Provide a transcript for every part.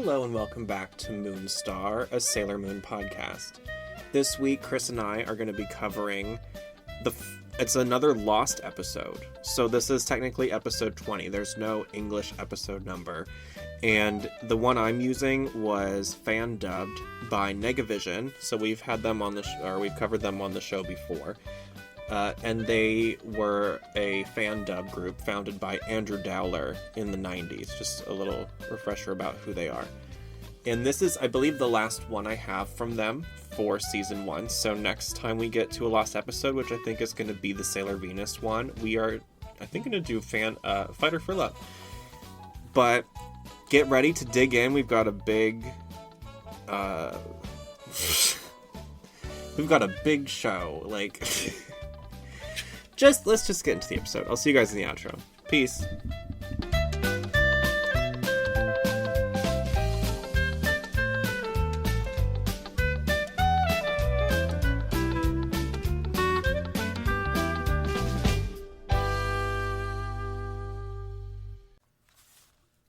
Hello and welcome back to Moonstar, a Sailor Moon podcast. This week, Chris and I are going to be covering it's another lost episode. So this is technically episode 20. There's no English episode number. And the one I'm using was fan dubbed by Negavision. So we've had them on we've covered them on the show before. And they were a fan dub group founded by Andrew Dowler in the 90s. Just a little refresher about who they are. And this is, I believe, the last one I have from them for season 1. So next time we get to a lost episode, which I think is going to be the Sailor Venus one, we are, I think, going to do Fighter for Love. But get ready to dig in. We've got a big... we've got a big show. Like... let's just get into the episode. I'll see you guys in the outro. Peace.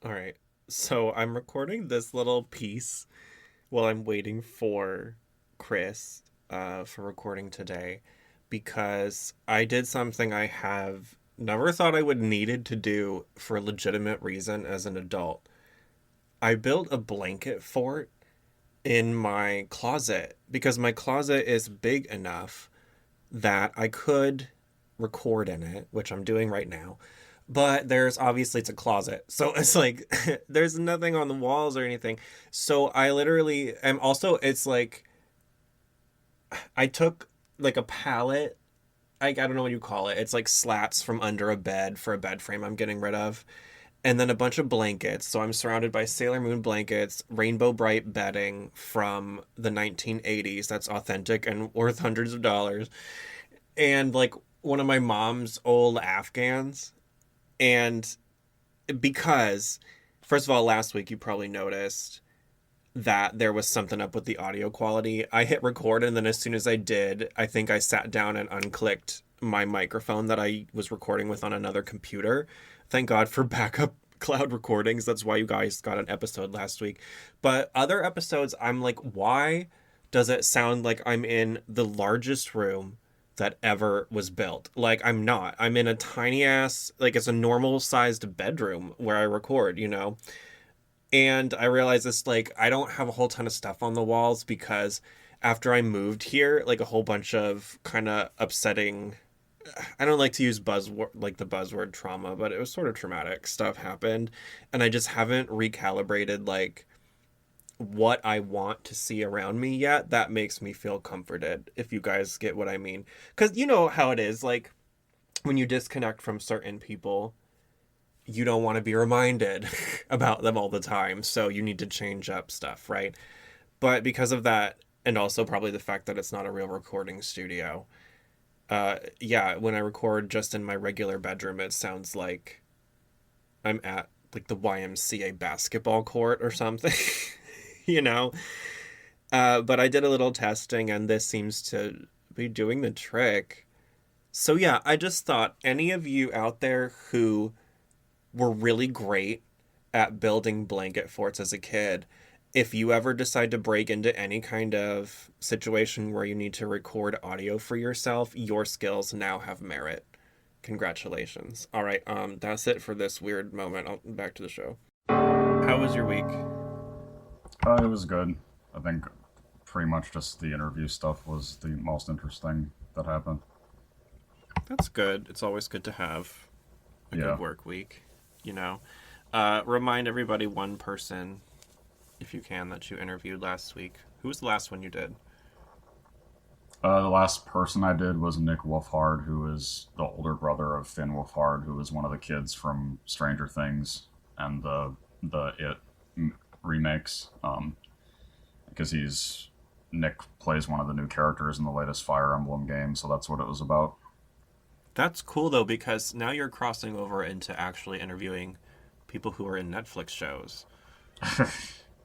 Alright, so I'm recording this little piece while I'm waiting for Chris for recording today. Because I did something I have never thought I would needed to do for a legitimate reason as an adult. I built a blanket fort in my closet because my closet is big enough that I could record in it, which I'm doing right now. But it's a closet. So it's like, there's nothing on the walls or anything. So I literally am also, it's like, I took like a pallet, I don't know what you call it. It's like slats from under a bed for a bed frame I'm getting rid of. And then a bunch of blankets. So I'm surrounded by Sailor Moon blankets, rainbow bright bedding from the 1980s. That's authentic and worth hundreds of dollars. And like one of my mom's old Afghans. And because, first of all, last week you probably noticed that there was something up with the audio quality. I hit record, and then as soon as I did, I think I sat down and unclicked my microphone that I was recording with on another computer. Thank God for backup cloud recordings. That's why you guys got an episode last week. But other episodes, I'm like, why does it sound like I'm in the largest room that ever was built? Like, I'm not. I'm in a tiny ass, like, it's a normal sized bedroom where I record, you know? And I realized this, like, I don't have a whole ton of stuff on the walls because after I moved here, like, a whole bunch of kind of upsetting, I don't like to use the buzzword trauma, but it was sort of traumatic stuff happened. And I just haven't recalibrated, like, what I want to see around me yet. That makes me feel comforted, if you guys get what I mean. Because you know how it is, like, when you disconnect from certain people, you don't want to be reminded about them all the time. So you need to change up stuff, right? But because of that, and also probably the fact that it's not a real recording studio, when I record just in my regular bedroom, it sounds like I'm at like the YMCA basketball court or something, you know? But I did a little testing and this seems to be doing the trick. So yeah, I just thought any of you out there who were really great at building blanket forts as a kid, if you ever decide to break into any kind of situation where you need to record audio for yourself, your skills now have merit. Congratulations. All right, that's it for this weird moment. Back to the show. How was your week? It was good. I think pretty much just the interview stuff was the most interesting that happened. That's good. It's always good to have a good work week. You know, remind everybody one person, if you can, that you interviewed last week. Who was the last one you did? The last person I did was Nick Wolfhard, who is the older brother of Finn Wolfhard, who was one of the kids from Stranger Things and the It remakes. Because Nick plays one of the new characters in the latest Fire Emblem game, so that's what it was about. That's cool, though, because now you're crossing over into actually interviewing people who are in Netflix shows.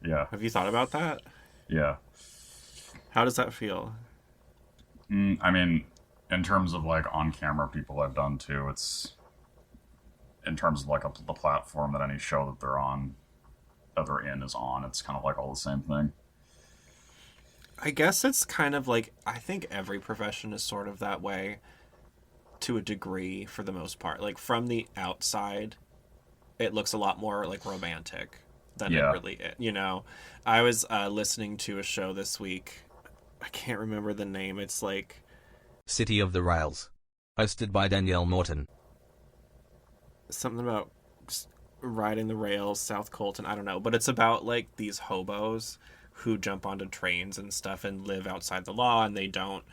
Yeah. Have you thought about that? Yeah. How does that feel? I mean, in terms of, like, on-camera people I've done, too, it's... In terms of, like, the platform that any show that they're on, other inn is on. It's kind of like all the same thing. I guess it's kind of like, I think every profession is sort of that way to a degree for the most part. Like from the outside, it looks a lot more like romantic than it Yeah. really is. I was listening to a show this week. I can't remember the name. It's like City of the Rails. Hosted by Danielle Norton. something about riding the rails, South Colton. I don't know, but it's about like these hobos who jump onto trains and stuff and live outside the law, and they don't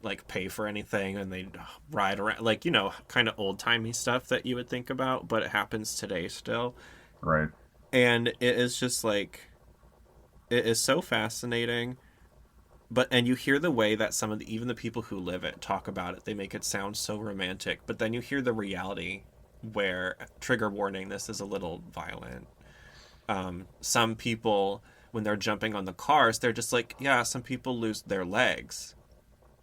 like pay for anything, and they ride around like kind of old timey stuff that you would think about, but it happens today still. Right. And it is just like, it is so fascinating. But and you hear the way that some of even the people who live it talk about it, they make it sound so romantic, but then you hear the reality where, trigger warning, this is a little violent. Some people, when they're jumping on the cars, they're just like, yeah, some people lose their legs.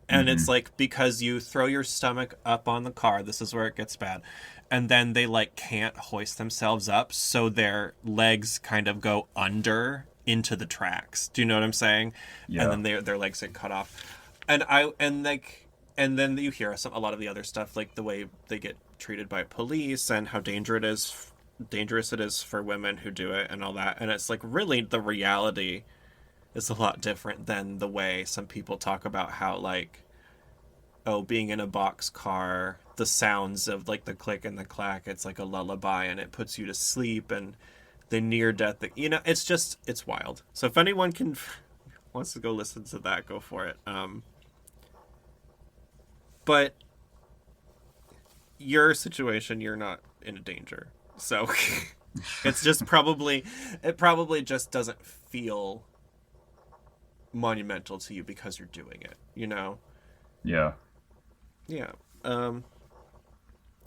And Mm-hmm. it's like, because you throw your stomach up on the car, this is where it gets bad. And then they like can't hoist themselves up, so their legs kind of go under into the tracks. Do you know what I'm saying? And Yeah. then their legs get cut off. And then you hear a lot of the other stuff, like the way they get treated by police and how dangerous it is for women who do it and all that. And it's like, really, the reality is a lot different than the way some people talk about how, like, oh, being in a box car, the sounds of like the click and the clack, it's like a lullaby and it puts you to sleep, and the near death, it's wild. So if anyone can wants to go listen to that, go for it. But your situation, you're not in a danger, so it's just it probably just doesn't feel monumental to you because you're doing it. Yeah. Yeah.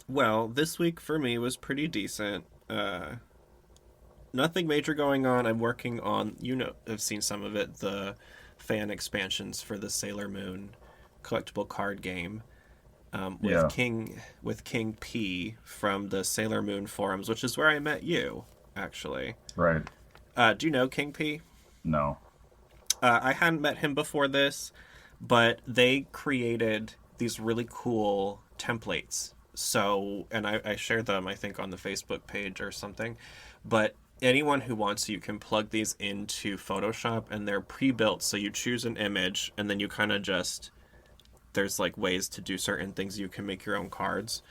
Well, this week for me was pretty decent. Nothing major going on. I'm working on, I've seen some of it, the fan expansions for the Sailor Moon collectible card game, with Yeah. King P from the Sailor Moon forums, which is where I met you, actually. Right. Do you know King P? No. I hadn't met him before this, but they created these really cool templates. So, and I shared them, I think, on the Facebook page or something. But anyone who wants, you can plug these into Photoshop, and they're pre-built. So you choose an image, and then you kind of just, there's like ways to do certain things. You can make your own cards.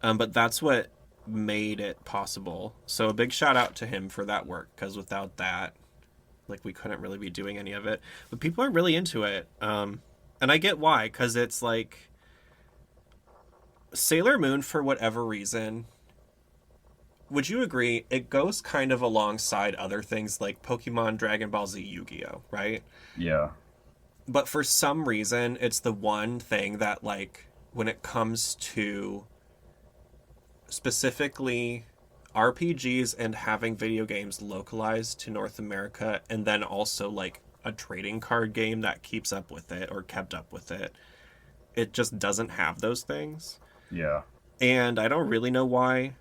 But that's what made it possible. So a big shout out to him for that work, because without that, like, we couldn't really be doing any of it. But people are really into it. And I get why, because it's like Sailor Moon, for whatever reason, would you agree, it goes kind of alongside other things like Pokemon, Dragon Ball Z, Yu-Gi-Oh, right? Yeah. But for some reason, it's the one thing that, like, when it comes to specifically RPGs and having video games localized to North America, and then also like a trading card game that keeps up with it or kept up with it, it just doesn't have those things. Yeah. And I don't really know why.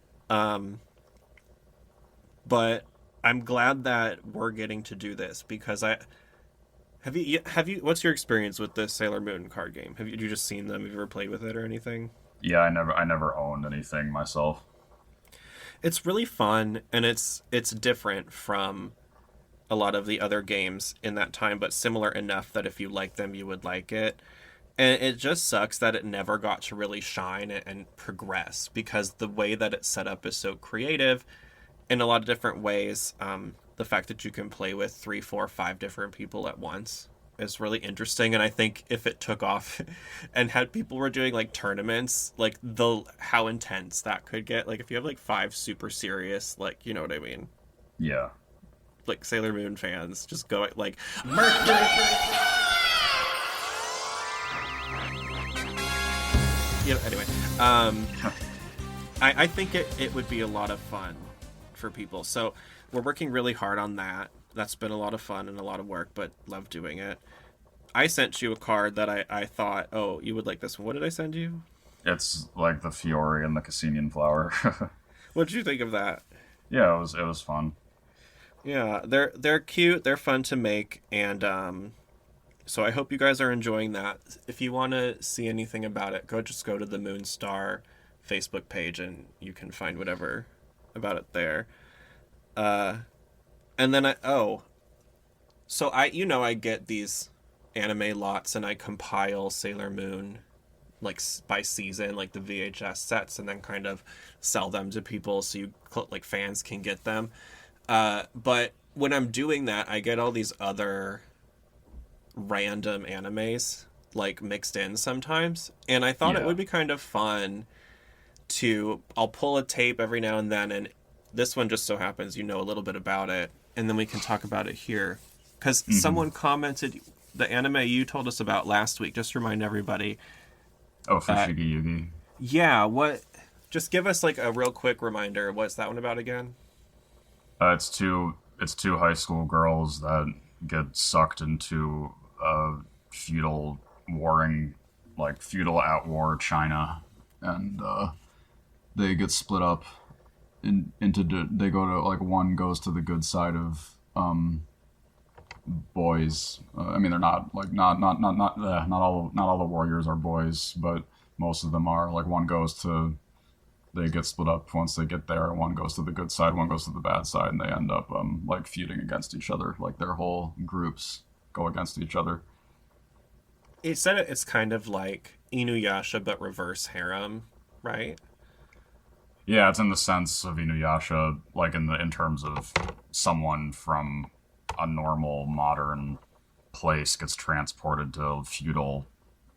But I'm glad that we're getting to do this, because I have you what's your experience with the Sailor Moon card game? Have you just seen them? Have you ever played with it or anything? Yeah. I never owned anything myself. It's really fun, and it's different from a lot of the other games in that time, but similar enough that if you like them, you would like it. And it just sucks that it never got to really shine and progress, because the way that it's set up is so creative in a lot of different ways. The fact that you can play with three, four, five different people at once is really interesting. And I think if it took off and had people were doing like tournaments, like the how intense that could get. Like if you have like five super serious, like, you know what I mean, Yeah. like Sailor Moon fans just go like Mercury. Yeah. Anyway, I think it would be a lot of fun for people. So we're working really hard on that. That's been a lot of fun and a lot of work, but love doing it. I sent you a card that I thought, oh, you would like this one. What did I send you? It's like the Fiore and the Cassinian flower. What did you think of that? Yeah, it was fun. Yeah, they're cute, they're fun to make, and so I hope you guys are enjoying that. If you want to see anything about it, go to the Moonstar Facebook page and you can find whatever about it there. Uh, and then so I get these anime lots and I compile Sailor Moon like by season, like the VHS sets, and then kind of sell them to people so like fans can get them. But when I'm doing that, I get all these other random animes like mixed in sometimes, and I thought it Yeah. would be kind of fun to I'll pull a tape every now and then, and this one just so happens you know a little bit about it, and then we can talk about it here because Hmm. someone commented the anime you told us about last week. Just remind everybody. Oh, uh Fushigi Yuugi. yeah, what, just give us like a real quick reminder, what's that one about again? It's two high school girls that get sucked into feudal warring, like feudal at war China, and they get split up they go to, like, one goes to the good side of boys. I mean, they're not like not all the warriors are boys, but most of them are. Like, one goes to they get split up once they get there. One goes to the good side, one goes to the bad side, and they end up like feuding against each other. Like, their whole groups go against each other. It said it's kind of like Inuyasha but reverse harem, right? Yeah, it's in the sense of Inuyasha, like in terms of someone from a normal modern place gets transported to a feudal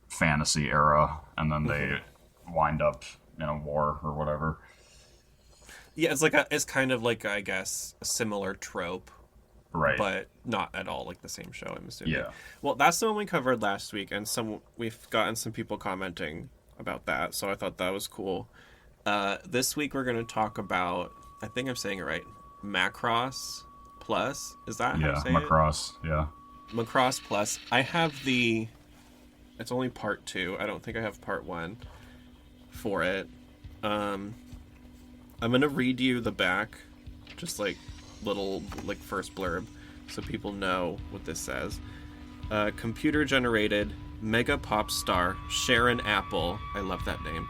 fantasy era, and then Hmm. they wind up in a war or whatever. Yeah, it's kind of like, I guess, a similar trope, Right. but not at all like the same show, I'm assuming. Yeah. Well, that's the one we covered last week, and we've gotten some people commenting about that, so I thought that was cool. This week we're going to talk about, I think I'm saying it right, Macross Plus. Is that how you Yeah. say it? Macross. Yeah. Macross Plus. I have the. It's only part two. I don't think I have part one for it. Um, I'm gonna read you the back, just like little like first blurb, so people know what this says. Computer generated mega pop star Sharon Apple, I love that name,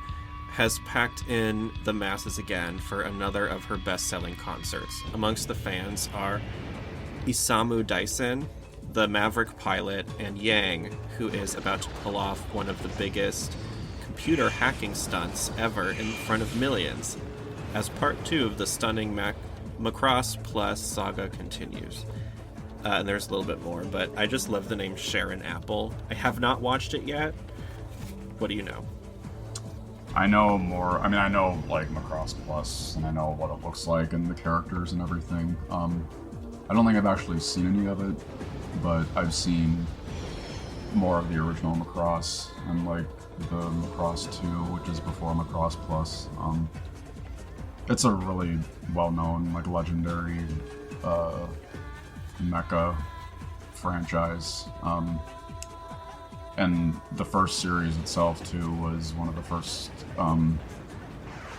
has packed in the masses again for another of her best selling concerts. Amongst the fans are Isamu Dyson, the Maverick pilot, and Yang, who is about to pull off one of the biggest computer hacking stunts ever in front of millions, as part two of the stunning Macross Plus saga continues. And there's a little bit more, but I just love the name Sharon Apple. I have not watched it yet. What do you know? I know more. I mean, I know, like, Macross Plus, and I know what it looks like and the characters and everything. I don't think I've actually seen any of it, but I've seen more of the original Macross and, like, the Macross 2, which is before Macross Plus. It's a really well-known, like, legendary uh, mecha franchise. And the first series itself, too, was one of the first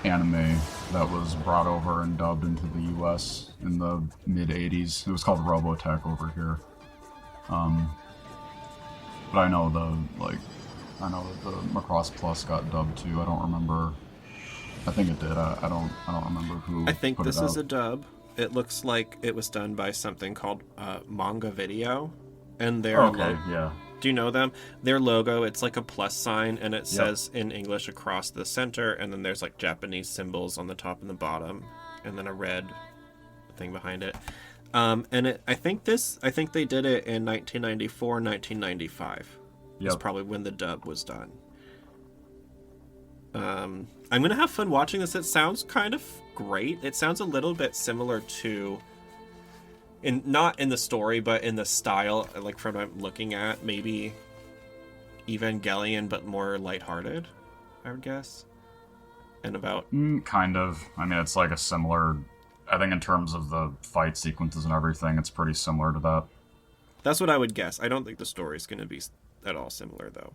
anime that was brought over and dubbed into the US in the mid 80s. It was called Robotech over here. Um, but I know that the Macross Plus got dubbed too. I don't remember. I think it did. I don't remember who I think put it this is out. a dub. It looks like it was done by something called Manga Video, and Oh, their okay, yeah. Do you know them? Their logo, it's like a plus sign, and it Yep. says in English across the center, and then there's like Japanese symbols on the top and the bottom, and then a red thing behind it. I think they did it in 1994, 1995. Is Yep. probably when the dub was done. I'm gonna have fun watching this. It sounds kind of great. It sounds a little bit similar to, in not in the story, but in the style, like from what I'm looking at, maybe Evangelion, but more lighthearted, I would guess. And about Kind of. I mean, it's like a similar. I think in terms of the fight sequences and everything, it's pretty similar to that. that's what I would guess. I don't think the story is gonna be at all similar though.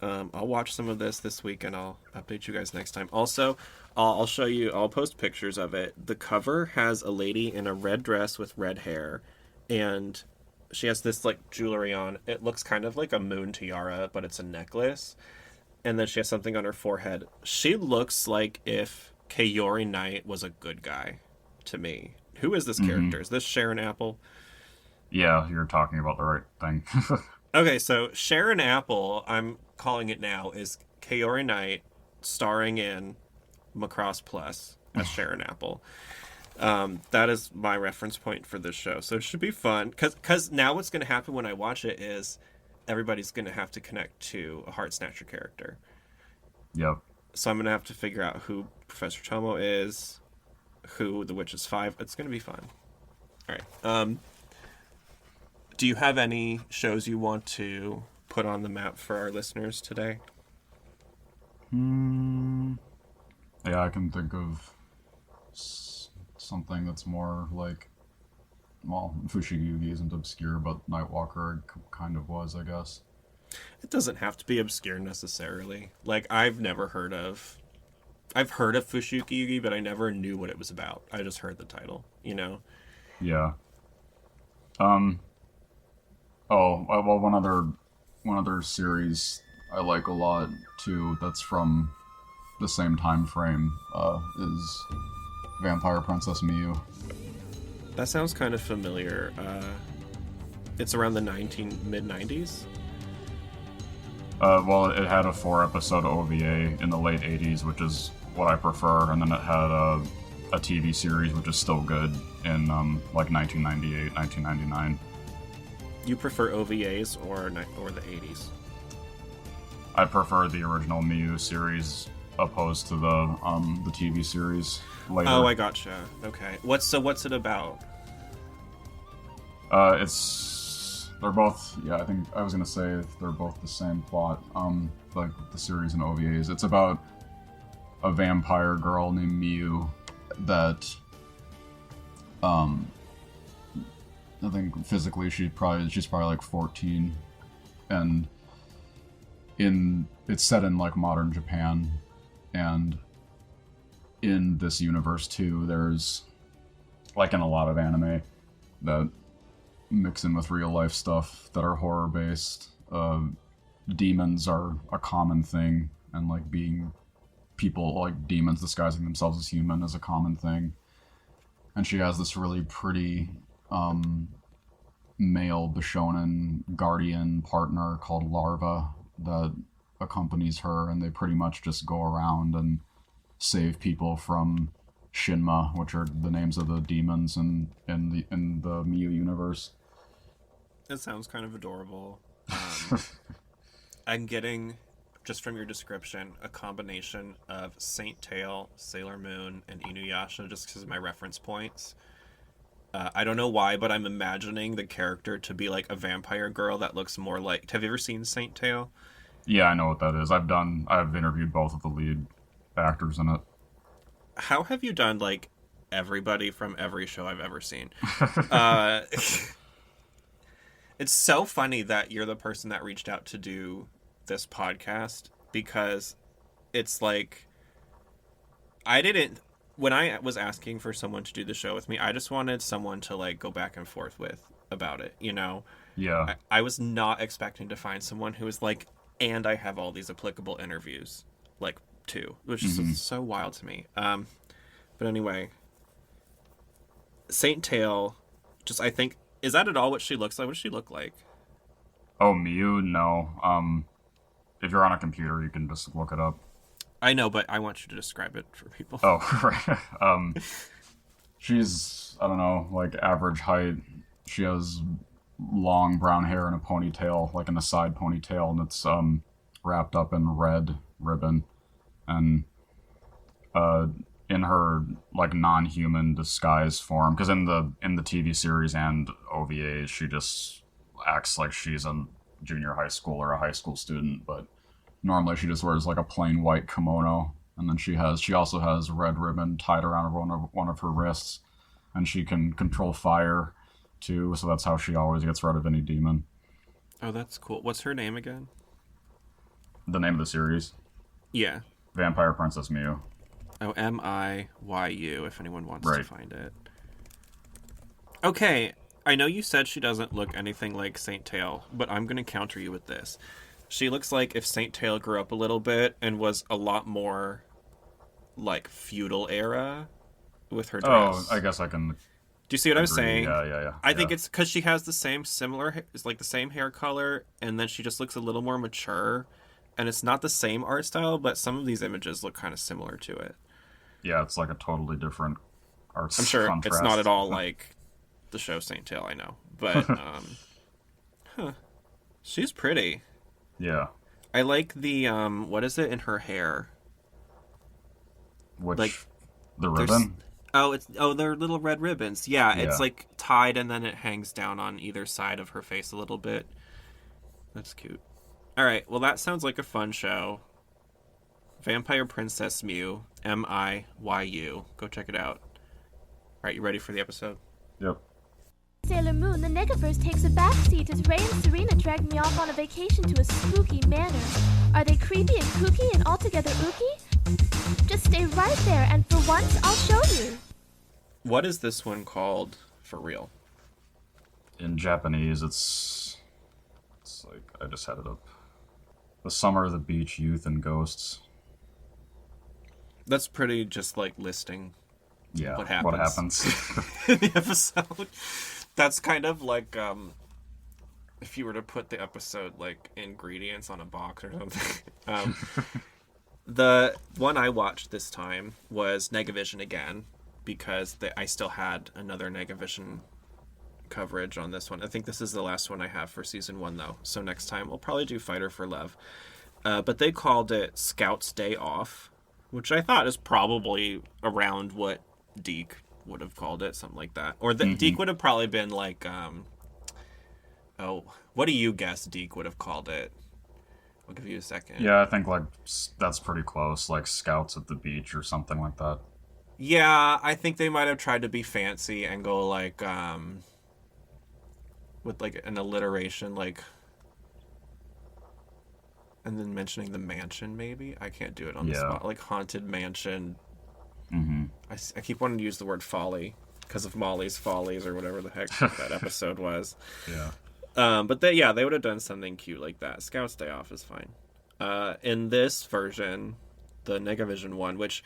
I'll watch some of this week, and I'll update you guys next time. Also, I'll show you. I'll post pictures of it. The cover has a lady in a red dress with red hair, and she has this like jewelry on. It looks kind of like a moon tiara, but it's a necklace. And then she has something on her forehead. She looks like if Kaori Knight was a good guy to me. Who is this Mm-hmm. character? Is this Sharon Apple? Yeah, you're talking about the right thing. Okay, so Sharon Apple, I'm calling it now, is Kaori Knight starring in Macross Plus as Sharon Apple. That is my reference point for this show. So it should be fun. Because now what's going to happen when I watch it is everybody's going to have to connect to a Heart Snatcher character. Yep. So I'm going to have to figure out who Professor Tomo is, who the Witch is 5. It's going to be fun. All right. Do you have any shows you want to put on the map for our listeners today? Hmm. Yeah, I can think of something that's more like, well, Fushigi Yuugi isn't obscure, but Nightwalker kind of was, I guess. It doesn't have to be obscure necessarily. Like I've heard of Fushigi Yuugi, but I never knew what it was about. I just heard the title, you know. Yeah. Um. Oh, well, one other series I like a lot too. That's from the same time frame. Is Vampire Princess Miyu. That sounds kind of familiar. It's around the mid 90s. Well, it had a 4 episode OVA in the late 80s, which is what I prefer, and then it had a TV series, which is still good, in like 1998, 1999. You prefer OVAs or the 80s? I prefer the original Miyu series opposed to the TV series later. Oh, I gotcha. Okay. What's it about? They're both, yeah, I think I was gonna say they're both the same plot. Like the series and OVAs. It's about a vampire girl named Miyu that, I think physically she's probably like 14, and it's set in like modern Japan, and in this universe too, there's, like in a lot of anime that mix in with real life stuff that are horror based. Demons are a common thing, and like being people, like demons disguising themselves as human, is a common thing. And she has this really pretty male Bishonen guardian partner called Larva that accompanies her, and they pretty much just go around and save people from Shinma, which are the names of the demons in the Miyu universe. It sounds kind of adorable. I'm getting, just from your description, a combination of Saint Tail, Sailor Moon, and Inuyasha just because of my reference points. I don't know why, but I'm imagining the character to be like a vampire girl that looks more like... Have you ever seen Saint Tail? Yeah, I know what that is. I've interviewed both of the lead actors in it. How have you done, like, everybody from every show I've ever seen? uh, it's so funny that you're the person that reached out to do this podcast, because it's like, when I was asking for someone to do the show with me, I just wanted someone to like go back and forth with about it, you know? Yeah. I was not expecting to find someone who was like, and I have all these applicable interviews, like, too, which is so wild to me. But anyway, Saint Tail, just, I think, is that at all what she looks like? What does she look like? Oh, Miyu? No. If you're on a computer, you can just look it up. I know, but I want you to describe it for people. Oh, right. She's, I don't know, like average height. She has long brown hair and a ponytail, like in a side ponytail, and it's wrapped up in red ribbon. And in her like non-human disguise form, because in the TV series and OVAs, she just acts like she's a junior high school or a high school student, but normally she just wears like a plain white kimono, and then she also has red ribbon tied around one of her wrists, and she can control fire too, so that's how she always gets rid of any demon. Oh, that's cool. What's her name again? The name of the series? Yeah. Vampire Princess Miyu. Oh, Miyu, if anyone wants to Right. find it. Okay, I know you said she doesn't look anything like Saint Tail, but I'm going to counter you with this. She looks like if Saint Tail grew up a little bit and was a lot more, like, feudal era with her Oh, dress. I guess I can Do you see what I'm agree. saying? Yeah. I think it's because she has the same it's like the same hair color, and then she just looks a little more mature. And it's not the same art style, but some of these images look kind of similar to it. Yeah, it's like a totally different I'm arts sure it's not at contrast. all like the show Saint Tail, I know. But, she's pretty. Yeah. I like the, what is it in her hair? Which, Like, the there's... ribbon? they're little red ribbons. Yeah, Yeah. it's like tied and then it hangs down on either side of her face a little bit. That's cute. Alright, well that sounds like a fun show. Vampire Princess Miyu, Miyu. Go check it out. Alright, you ready for the episode? Yep. Sailor Moon, the Negaverse takes a backseat as Ray and Serena drag me off on a vacation to a spooky manor. Are they creepy and kooky and altogether ooky? Just stay right there, and for once, I'll show you. What is this one called for real? In Japanese, it's like, I just had it up. The Summer, the Beach, Youth, and Ghosts. That's pretty just like listing Yeah, what happens. in the episode. That's kind of like if you were to put the episode like ingredients on a box or something. The one I watched this time was Negavision again because I still had another Negavision coverage on this one. I think this is the last one I have for season 1 though. So next time we'll probably do Fighter for Love. But they called it Scout's Day Off, which I thought is probably around what DiC would have called it, something like that. Or DiC would have probably been like, what do you guess DiC would have called it? I'll give you a second. Yeah, I think like that's pretty close, like Scouts at the Beach or something like that. Yeah, I think they might have tried to be fancy and go like, with like an alliteration, like, and then mentioning the mansion, maybe? I can't do it on the spot. Like Haunted Mansion. Mm-hmm. I keep wanting to use the word folly because of Molly's Follies or whatever the heck that episode was. Yeah. But they would have done something cute like that. Scout's Day Off is fine. In this version, the Negavision one, which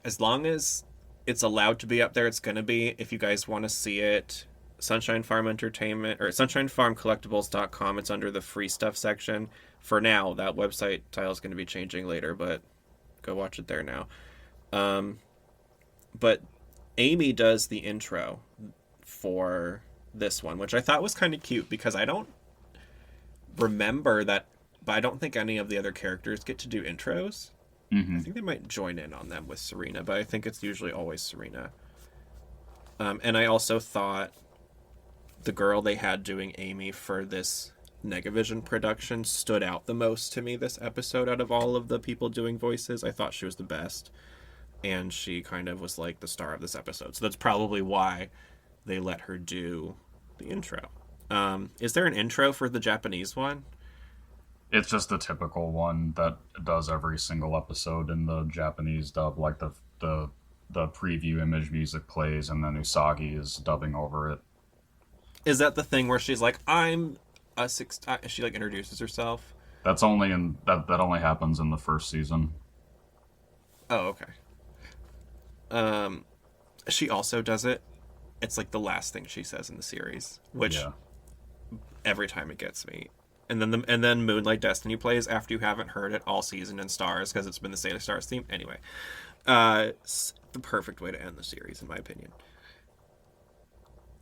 as long as it's allowed to be up there, it's going to be. If you guys want to see it, Sunshine Farm Entertainment or sunshinefarmcollectibles.com, it's under the free stuff section. For now, that website tile is going to be changing later, but go watch it there now. But Amy does the intro for this one, which I thought was kind of cute because I don't remember that, but I don't think any of the other characters get to do intros. I think they might join in on them with Serena, but I think it's usually always Serena. And I also thought the girl they had doing Amy for this Negavision production stood out the most to me this episode out of all of the people doing voices. I thought she was the best, and she kind of was like the star of this episode. So that's probably why they let her do the intro. Is there an intro for the Japanese one? It's just the typical one that does every single episode in the Japanese dub, like the preview image music plays and then Usagi is dubbing over it. Is that the thing where she's like, I'm a six? She like introduces herself. That's only that only happens in the first season. Oh, okay. She also does it. It's like the last thing she says in the series, which every time it gets me. And then Moonlight Destiny plays after you haven't heard it all season in Stars because it's been the State of Stars theme. Anyway, it's the perfect way to end the series, in my opinion.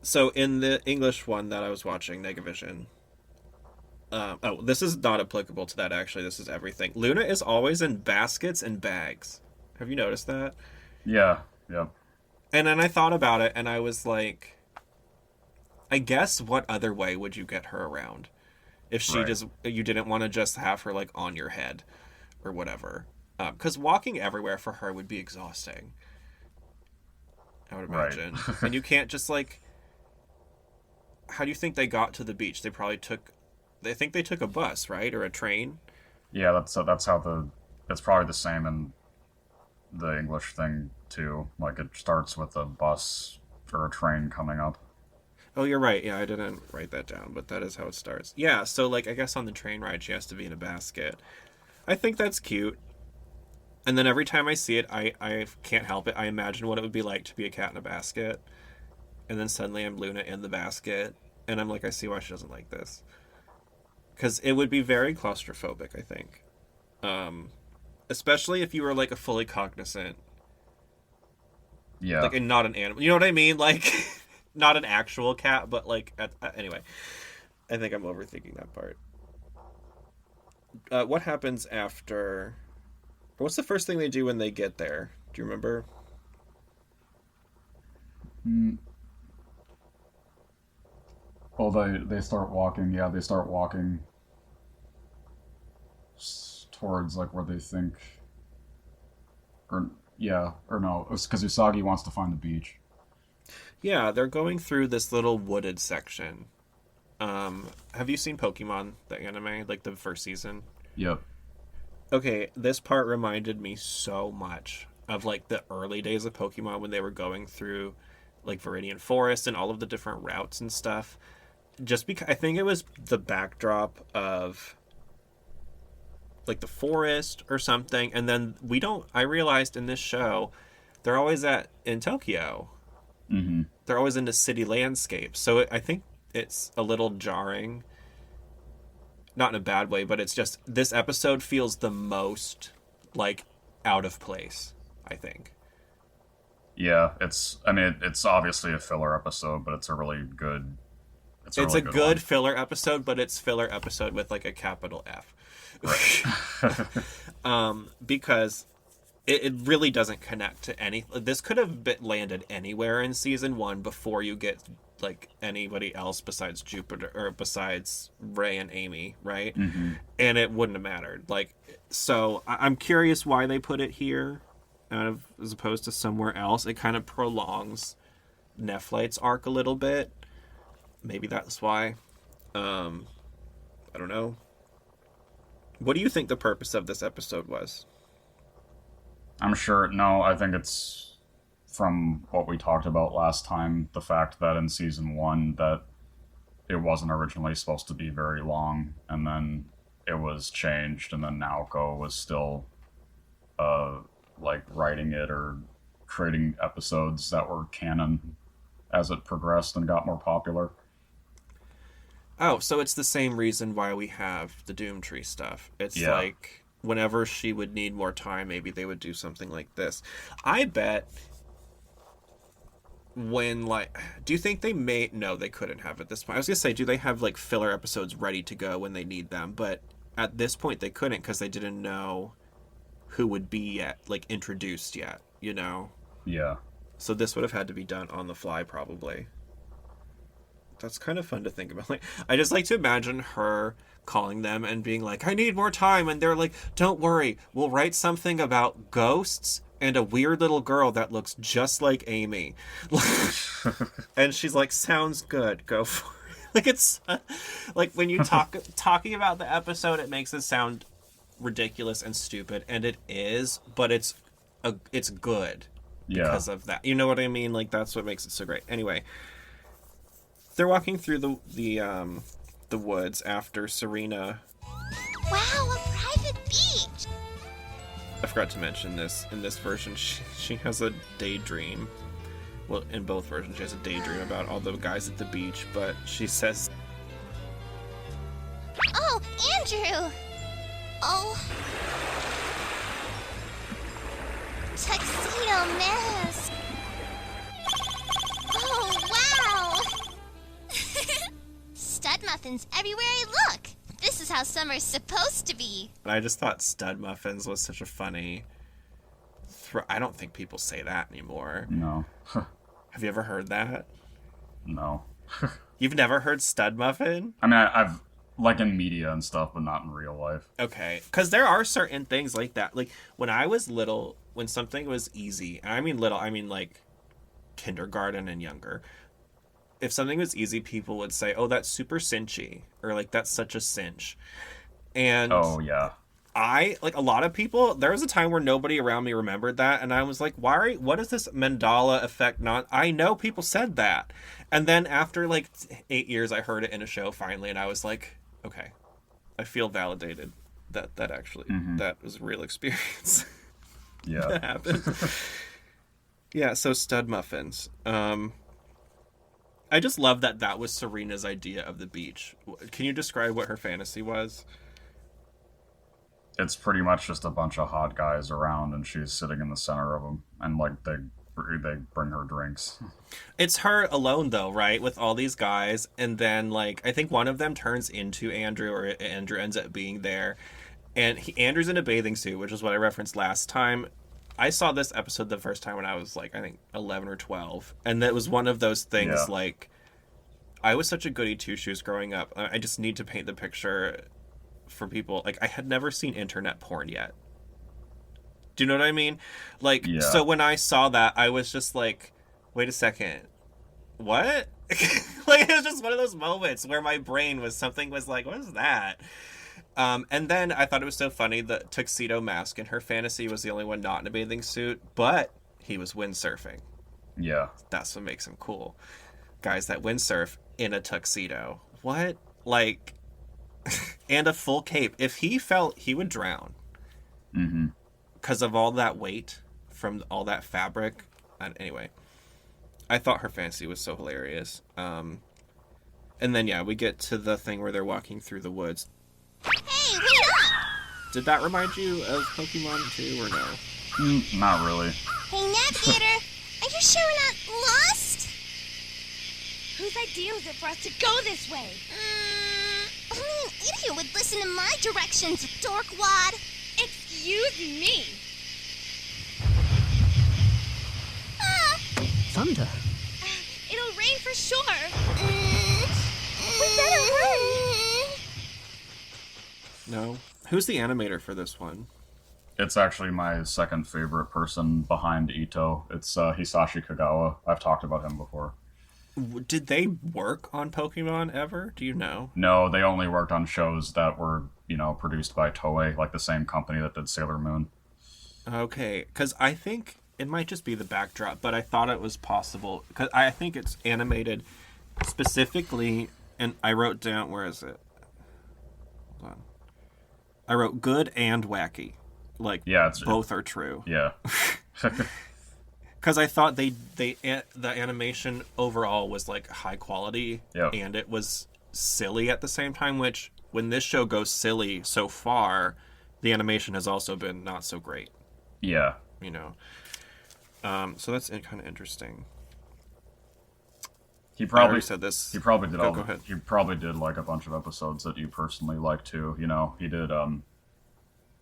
So in the English one that I was watching, Negavision. This is not applicable to that, actually. This is everything. Luna is always in baskets and bags. Have you noticed that? Yeah. And then I thought about it, and I was like, I guess what other way would you get her around? If she you didn't want to just have her, like, on your head or whatever. Because walking everywhere for her would be exhausting, I would imagine. Right. And you can't just, like... How do you think they got to the beach? They think they took a bus, right? Or a train? Yeah, that's how the it's probably the same in the English thing too. Like it starts with a bus or a train coming up. Oh, you're right. Yeah, I didn't write that down, but that is how it starts. Yeah, so like I guess on the train ride she has to be in a basket. I think that's cute. And then every time I see it, I can't help it. I imagine what it would be like to be a cat in a basket. And then suddenly I'm Luna in the basket. And I'm like, I see why she doesn't like this. Because it would be very claustrophobic, I think. Especially if you were like a fully cognizant, Yeah, like, and not an animal. You know what I mean? Like, not an actual cat, but like, anyway. I think I'm overthinking that part. What happens after. What's the first thing they do when they get there? Do you remember? mm, well, they start walking. Yeah, they start walking towards like where they think, or yeah, or no, it's because Usagi wants to find the beach. Yeah, they're going through this little wooded section. Have you seen Pokemon, the anime, like the first season? Yep. Okay, this part reminded me so much of like the early days of Pokemon when they were going through like Viridian Forest and all of the different routes and stuff. Just because I think it was the backdrop of like the forest or something, and then we don't. I realized in this show, they're always at in Tokyo. Mm-hmm. They're always in the city landscape, so I think it's a little jarring. Not in a bad way, but it's just this episode feels the most like out of place, I think. Yeah, it's. I mean, it's obviously a filler episode, but it's a really good. It's a It's really a good good one. filler episode, but it's filler episode with like a capital F. Right. Because it really doesn't connect to any. This could have been landed anywhere in season one before you get like anybody else besides Jupiter or besides Ray and Amy, right? Mm-hmm. And it wouldn't have mattered. Like, so I'm curious why they put it here, as opposed to somewhere else. It kind of prolongs Nephlite's arc a little bit. Maybe that's why. Um, I don't know. What do you think the purpose of this episode was? I'm sure. No, I think it's from what we talked about last time. The fact that in season one that it wasn't originally supposed to be very long, and then it was changed, and then Naoko was still uh like writing it or creating episodes that were canon as it progressed and got more popular. Oh, so it's the same reason why we have the Doomtree stuff. It's Yeah. like whenever she would need more time, maybe they would do something like this. I bet when like do you think they may no they couldn't have at this point. I was gonna say do they have like filler episodes ready to go when they need them, but at this point they couldn't because they didn't know who would be yet like introduced yet, you know. Yeah. So this would have had to be done on the fly probably. That's kind of fun to think about. Like, I just like to imagine her calling them and being like, "I need more time," and they're like, "Don't worry, we'll write something about ghosts and a weird little girl that looks just like Amy." And she's like, "Sounds good. Go for it." Like it's like when you talking about the episode, it makes it sound ridiculous and stupid, and it is, but it's good Yeah. because of that. You know what I mean? Like that's what makes it so great. Anyway, they're walking through the woods after Serena. Wow, a private beach! I forgot to mention this in this version. She has a daydream. Well, in both versions, she has a daydream about all the guys at the beach. But she says, Oh, Andrew! Oh. Tuxedo mask! Oh, wow! Stud muffins everywhere I look! This is how summer's supposed to be! and I just thought stud muffins was such a funny. I don't think people say that anymore. No. Have you ever heard that? No. You've never heard stud muffin? I mean, I've like in media and stuff, but not in real life. Okay, because there are certain things like that. Like when I was little, when something was easy, and I mean little, I mean like kindergarten and younger. If something was easy, people would say, "Oh, that's super cinchy," or like "That's such a cinch." And Oh yeah. like a lot of people, there was a time where nobody around me remembered that, and I was like, what is this mandala effect? Not, I know people said that. And then after like 8 years, I heard it in a show finally, and I was like, okay, I feel validated that actually, that was a real experience. Yeah. That happened. Yeah, so stud muffins. I just love that was Serena's idea of the beach. Can you describe what her fantasy was? It's pretty much just a bunch of hot guys around, and she's sitting in the center of them, and like they bring her drinks. It's her alone though, right? With all these guys, and then like I think one of them turns into Andrew, or Andrew ends up being there, and Andrew's in a bathing suit, which is what I referenced last time. I saw this episode the first time when I was like I think 11 or 12, and that was one of those things like I was such a goody two shoes growing up. I just need to paint the picture for people. Like I had never seen internet porn yet. Do you know what I mean? Like, so when I saw that, I was just like, wait a second, what? Like, it was just one of those moments where my brain was like, what is that? And then I thought it was so funny, the tuxedo mask in her fantasy was the only one not in a bathing suit, but he was windsurfing. Yeah. That's what makes him cool. Guys that windsurf in a tuxedo. What? Like, and a full cape. If he fell, he would drown. Mm-hmm. Because of all that weight from all that fabric. And anyway, I thought her fantasy was so hilarious. And then, yeah, we get to the thing where they're walking through the woods. Hey, wait up! Did that remind you of Pokemon too, or no? Not really. Hey, Navigator, are you sure we're not lost? Whose idea was it for us to go this way? Only an idiot would listen to my directions, dorkwad. Excuse me. Thunder. It'll rain for sure. We better run. No. Who's the animator for this one? It's actually my second favorite person behind Ito. It's Hisashi Kagawa. I've talked about him before. Did they work on Pokemon ever? Do you know? No, they only worked on shows that were, produced by Toei, like the same company that did Sailor Moon. Okay, because I think it might just be the backdrop, but I thought it was possible. Because I think it's animated specifically, and I wrote down, where is it? Hold on. I wrote good and wacky. Like, both are true. Yeah. Because I thought the animation overall was like high quality, and it was silly at the same time, which when this show goes silly so far, the animation has also been not so great. Yeah. So that's kind of interesting. He probably already said this. He probably did Go ahead. He probably did like a bunch of episodes that you personally like too. He did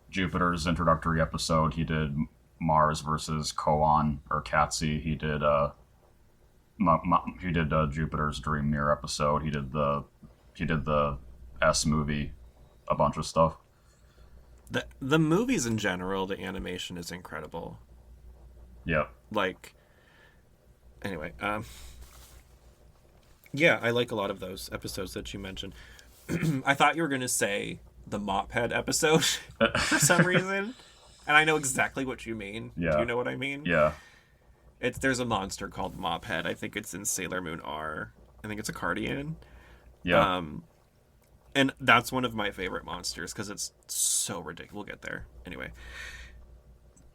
Jupiter's introductory episode. He did Mars versus Koan or Katsi. He did Jupiter's Dream Mirror episode. He did the S movie, a bunch of stuff. The movies in general, the animation is incredible. Yep. Like, anyway, yeah, I like a lot of those episodes that you mentioned. I thought you were going to say the Mop Head episode for some reason. And I know exactly what you mean. Yeah. Do you know what I mean? Yeah. There's a monster called Mop Head. I think it's in Sailor Moon R. I think it's a Cardian. Yeah. And that's one of my favorite monsters because it's so ridiculous. We'll get there. Anyway.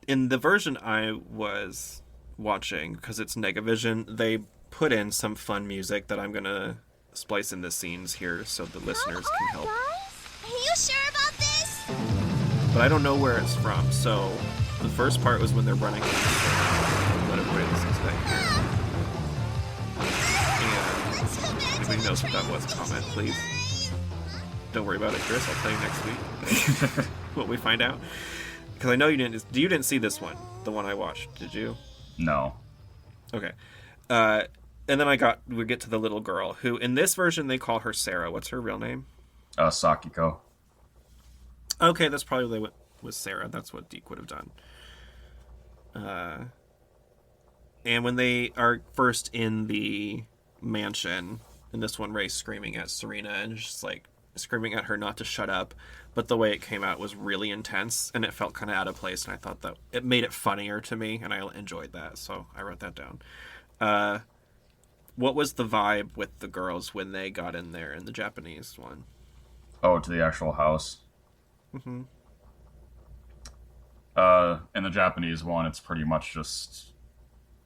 In the version I was watching, because it's Negavision, they put in some fun music that I'm going to splice in the scenes here so the listeners can help. Are you sure about this? But I don't know where it's from, so the first part was when they're running. Let everybody listen to that here. And if anybody knows what that was, comment, please. Don't worry about it, Chris. I'll tell you next week what we find out. Because I know you didn't see this one, the one I watched, did you? No. Okay. And then we get to the little girl, who in this version they call her Sarah. What's her real name? Sakiko. Okay, that's probably what was Sarah. That's what DiC would have done. And when they are first in the mansion, in this one, Ray's screaming at Serena, and it's just like, screaming at her not to shut up, but the way it came out was really intense, and it felt kind of out of place, and I thought that it made it funnier to me, and I enjoyed that, so I wrote that down. What was the vibe with the girls when they got in there in the Japanese one? Oh, to the actual house. Mm-hmm. In the Japanese one, it's pretty much just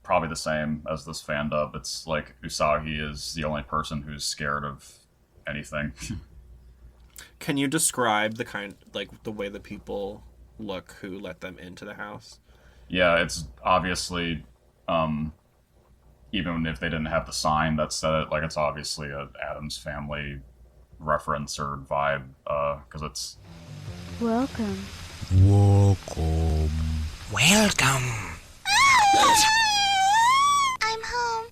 probably the same as this fan dub. It's like Usagi is the only person who's scared of anything. Can you describe the way the people look who let them into the house? Yeah, it's obviously, even if they didn't have the sign that said it, like, it's obviously a Addams Family reference or vibe, because it's... Welcome. Welcome. Welcome. I'm home.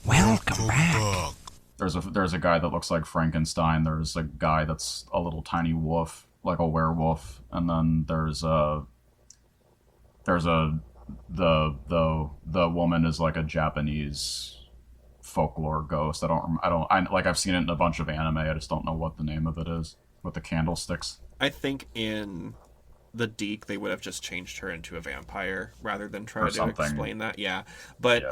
Welcome back. There's a guy that looks like Frankenstein. There's a guy that's a little tiny wolf, like a werewolf, and then the woman is like a Japanese folklore ghost. I've seen it in a bunch of anime. I just don't know what the name of it is with the candlesticks. I think in the DiC they would have just changed her into a vampire rather than try to explain that. Yeah, but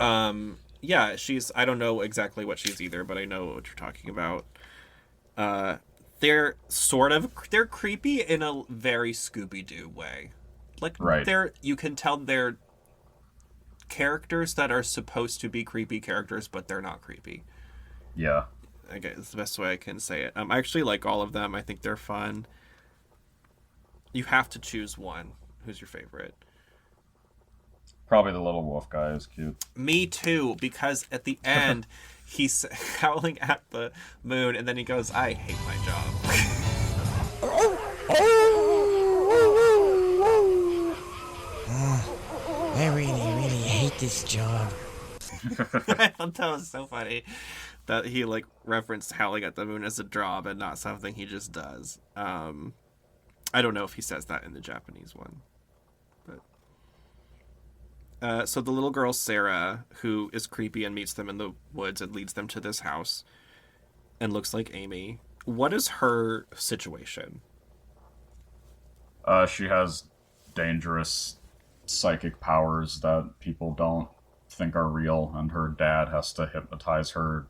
yeah, she's, I don't know exactly what she's either, but I know what you're talking about. They're creepy in a very Scooby-Doo way. Like, right. You can tell they're characters that are supposed to be creepy characters, but they're not creepy. Yeah. I guess it's the best way I can say it. I actually like all of them. I think they're fun. You have to choose one. Who's your favorite? Probably the little wolf guy is cute. Me too, because at the end, he's howling at the moon, and then he goes, I hate my job. I really hate this job. I thought that was so funny that he referenced howling at the moon as a job and not something he just does. I don't know if he says that in the Japanese one, but so the little girl Sarah, who is creepy and meets them in the woods and leads them to this house and looks like Amy. What is her situation? She has dangerous psychic powers that people don't think are real, and her dad has to hypnotize her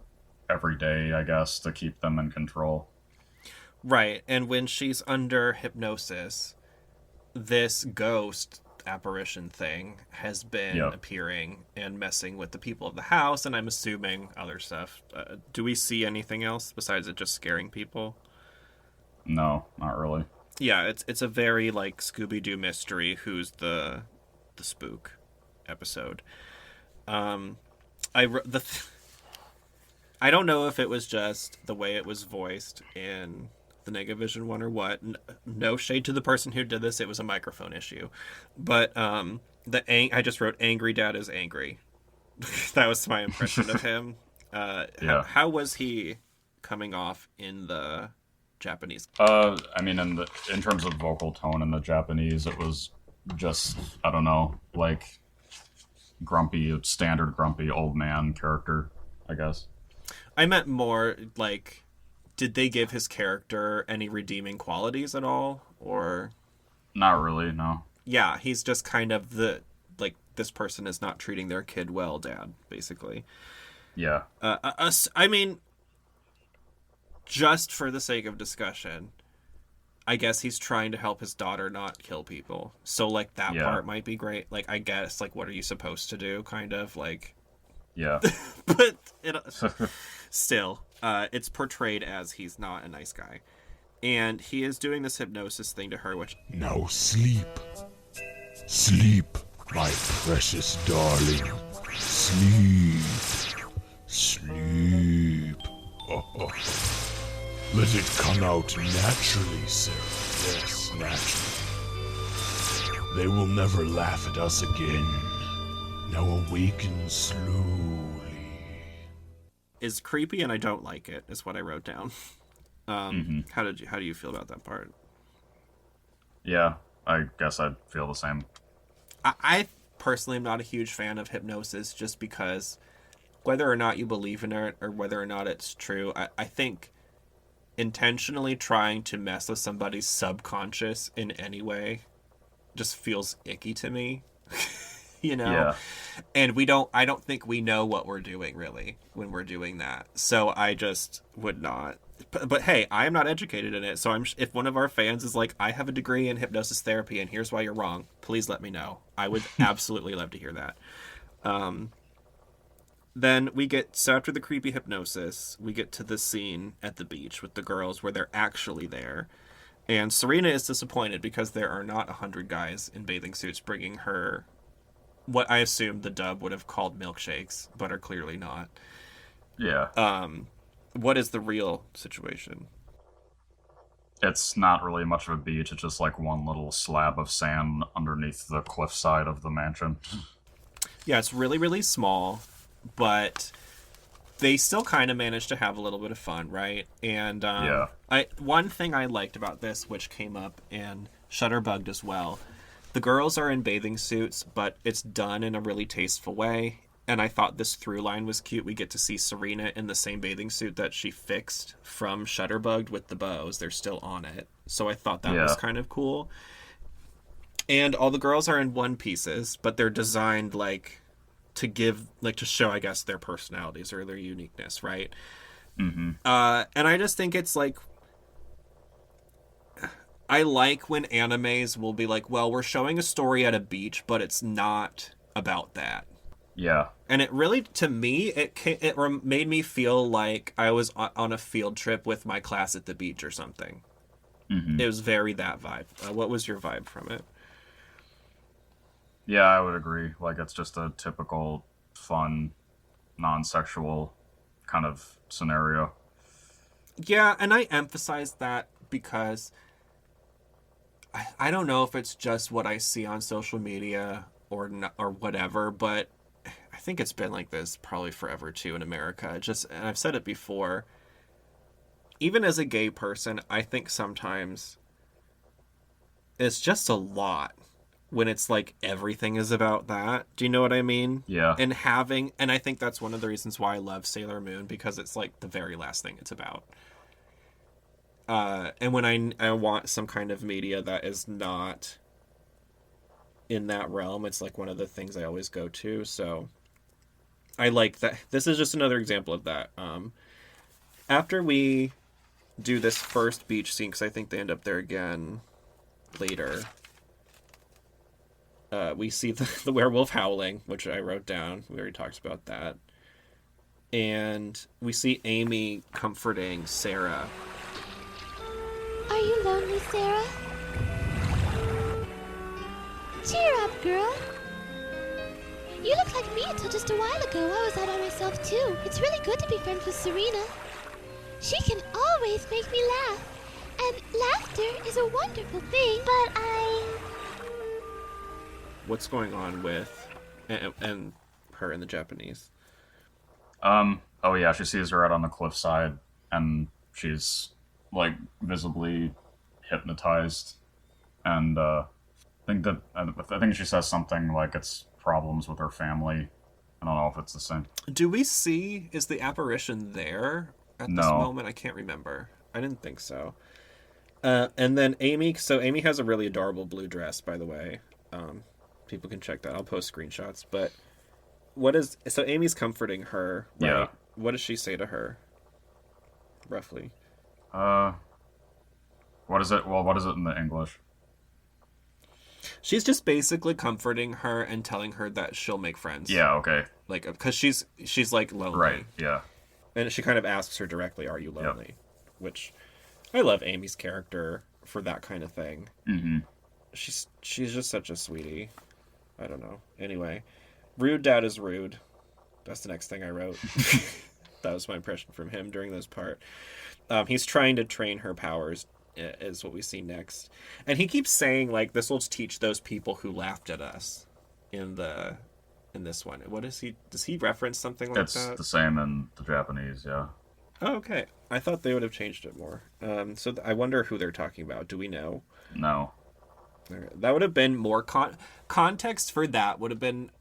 every day, I guess, to keep them in control. Right, and when she's under hypnosis, this ghost apparition thing has been appearing and messing with the people of the house, and I'm assuming other stuff. Do we see anything else besides it just scaring people? No, not really. Yeah, it's a very Scooby-Doo mystery. Who's the spook episode? I don't know if it was just the way it was voiced in the Negavision one or what. No shade to the person who did this. It was a microphone issue. But I just wrote angry dad is angry. That was my impression of him. How was he coming off in the Japanese? I mean, in terms of vocal tone in the Japanese, it was just, I don't know, standard grumpy old man character, I guess. I meant more did they give his character any redeeming qualities at all, or? Not really, no. Yeah, he's just kind of this person is not treating their kid well, dad, basically. Yeah. I mean, just for the sake of discussion, I guess he's trying to help his daughter not kill people. So that part might be great. I guess what are you supposed to do? Kind of yeah. But still, it's portrayed as he's not a nice guy. And he is doing this hypnosis thing to her, which... Now sleep. Sleep, my precious darling. Sleep. Sleep. Let it come out naturally, Sarah. Yes, naturally. They will never laugh at us again. Now awaken slowly. Is creepy and I don't like it, is what I wrote down. How do you feel about that part? Yeah, I guess I'd feel the same. I personally am not a huge fan of hypnosis, just because whether or not you believe in it or whether or not it's true, I think intentionally trying to mess with somebody's subconscious in any way just feels icky to me. You know? Yeah. And I don't think we know what we're doing really when we're doing that. So I just would not. But hey, I am not educated in it. So if one of our fans is like, I have a degree in hypnosis therapy and here's why you're wrong, please let me know. I would absolutely love to hear that. Then so after the creepy hypnosis, we get to the scene at the beach with the girls where they're actually there. And Serena is disappointed because there are not 100 guys in bathing suits bringing her what I assume the dub would have called milkshakes, but are clearly not. Yeah. What is the real situation? It's not really much of a beach. It's just like one little slab of sand underneath the cliffside of the mansion. Yeah, it's really, really small, but they still kind of managed to have a little bit of fun, right? And Yeah. One thing I liked about this, which came up and Shutterbugged as well, the girls are in bathing suits, but it's done in a really tasteful way. And I thought this through line was cute. We get to see Serena in the same bathing suit that she fixed from Shutterbugged with the bows. They're still on it. So I thought that was kind of cool. And all the girls are in one pieces, but they're designed to show, I guess, their personalities or their uniqueness, right? Mm-hmm. And I just think it's like, I like when animes will be like, well, we're showing a story at a beach, but it's not about that. Yeah. And it really, to me, it made me feel like I was on a field trip with my class at the beach or something. Mm-hmm. It was very that vibe. What was your vibe from it? Yeah, I would agree. Like, it's just a typical, fun, non-sexual kind of scenario. Yeah, and I emphasize that because I don't know if it's just what I see on social media or whatever, but I think it's been like this probably forever too in America. And I've said it before, even as a gay person, I think sometimes it's just a lot when it's like everything is about that. Do you know what I mean? Yeah. And I think that's one of the reasons why I love Sailor Moon, because it's like the very last thing it's about. And when I want some kind of media that is not in that realm, it's like one of the things I always go to. So I like that. This is just another example of that. After we do this first beach scene, because I think they end up there again later, we see the werewolf howling, which I wrote down. We already talked about that. And we see Amy comforting Sarah. Are you lonely, Sarah? Cheer up, girl. You look like me until just a while ago. I was out by myself, too. It's really good to be friends with Serena. She can always make me laugh. And laughter is a wonderful thing, but What's going on with and her in the Japanese? Oh yeah, she sees her out on the cliffside, and she's like visibly hypnotized, and I think she says something like it's problems with her family. I don't know if it's the same. Is the apparition there at this No. moment? I can't remember. I didn't think so. And then Amy has a really adorable blue dress, by the way. People can check that. I'll post screenshots. But so Amy's comforting her, right? Yeah. What does she say to her? Roughly. What is it? Well, what is it in the English? She's just basically comforting her and telling her that she'll make friends. Yeah, okay. Like, because she's like lonely. Right, yeah. And she kind of asks her directly, "Are you lonely?" Yep. Which I love Amy's character for that kind of thing. Mm-hmm. She's just such a sweetie. I don't know. Anyway, rude dad is rude. That's the next thing I wrote. That was my impression from him during this part. He's trying to train her powers, is what we see next. And he keeps saying, like, this will teach those people who laughed at us in this one. What does he reference something like that? It's the same in the Japanese, yeah. Oh, okay. I thought they would have changed it more. So I wonder who they're talking about. Do we know? No. That would have been more context for that would have been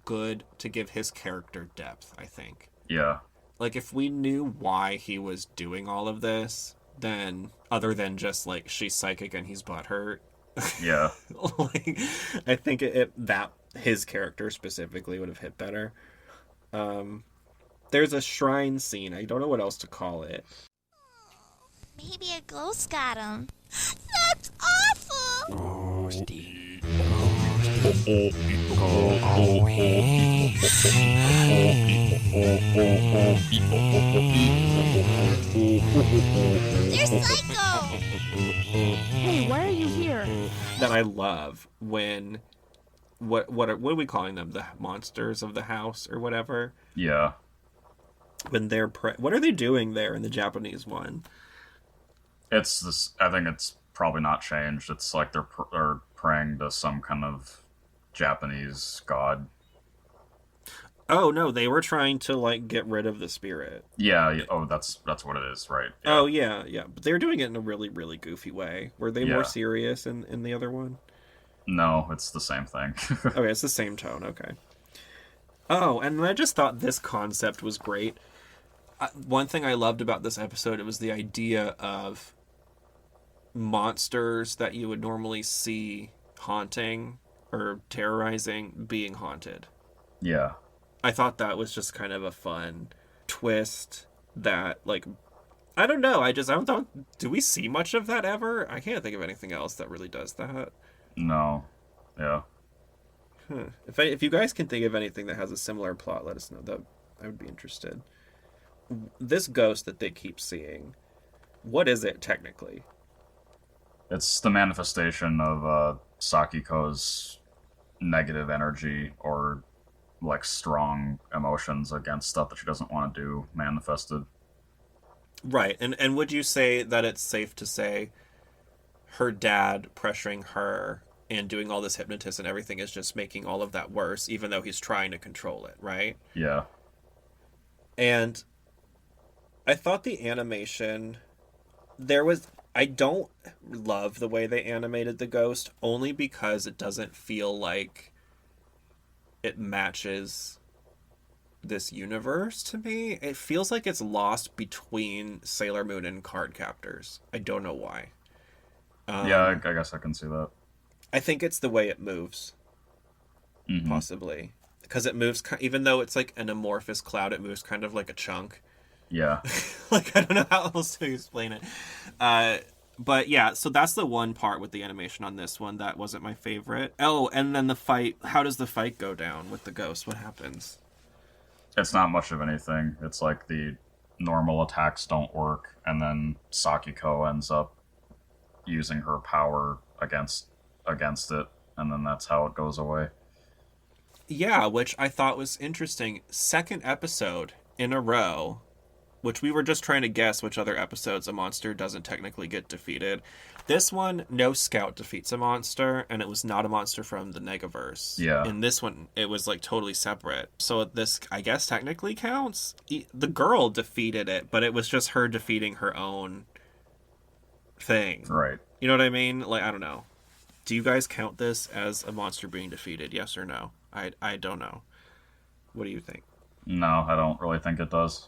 good to give his character depth, I think. Yeah. Like, if we knew why he was doing all of this, than other than just like she's psychic and he's butthurt. Yeah. Like, I think that his character specifically would have hit better. There's a shrine scene. I don't know what else to call it. Maybe a ghost got him. That's awful! They're psycho! Hey, why are you here? That I love when what are we calling them? The monsters of the house or whatever. Yeah. When they're what are they doing there in the Japanese one? It's this. I think it's probably not changed. It's like they're praying to some kind of Japanese god. Oh no, they were trying to like get rid of the spirit. Yeah. Oh, that's what it is, right? Yeah. Oh yeah. But they're doing it in a really, really goofy way. Were they more serious in the other one? No, it's the same thing. Okay, it's the same tone. Okay. Oh, and I just thought this concept was great. One thing I loved about this episode, it was the idea of monsters that you would normally see haunting or terrorizing being haunted. Yeah. I thought that was just kind of a fun twist that, like, I don't know. I don't. Do we see much of that ever? I can't think of anything else that really does that. No. Yeah. Huh. If you guys can think of anything that has a similar plot, let us know. That I would be interested. This ghost that they keep seeing, what is it technically? It's the manifestation of Sakiko's negative energy or like strong emotions against stuff that she doesn't want to do manifested. Right. And would you say that it's safe to say her dad pressuring her and doing all this hypnotism and everything is just making all of that worse, even though he's trying to control it, right? Yeah. And I thought the animation, I don't love the way they animated the ghost, only because it doesn't feel like it matches this universe to me. It feels like it's lost between Sailor Moon and Cardcaptors. I don't know why. Yeah, I guess I can see that. I think it's the way it moves, possibly. Because it moves, even though it's like an amorphous cloud, it moves kind of like a chunk. Yeah. Like, I don't know how else to explain it. But yeah, so that's the one part with the animation on this one that wasn't my favorite. Oh, and then the fight. How does the fight go down with the ghost? What happens? It's not much of anything. It's like the normal attacks don't work, and then Sakiko ends up using her power against it, and then that's how it goes away. Yeah, which I thought was interesting. Second episode in a row, which we were just trying to guess which other episodes a monster doesn't technically get defeated. This one, no scout defeats a monster, and it was not a monster from the Negaverse. Yeah. In this one, it was like totally separate. So this, I guess, technically counts. The girl defeated it, but it was just her defeating her own thing. Right. You know what I mean? Like, I don't know. Do you guys count this as a monster being defeated? Yes or no? I don't know. What do you think? No, I don't really think it does.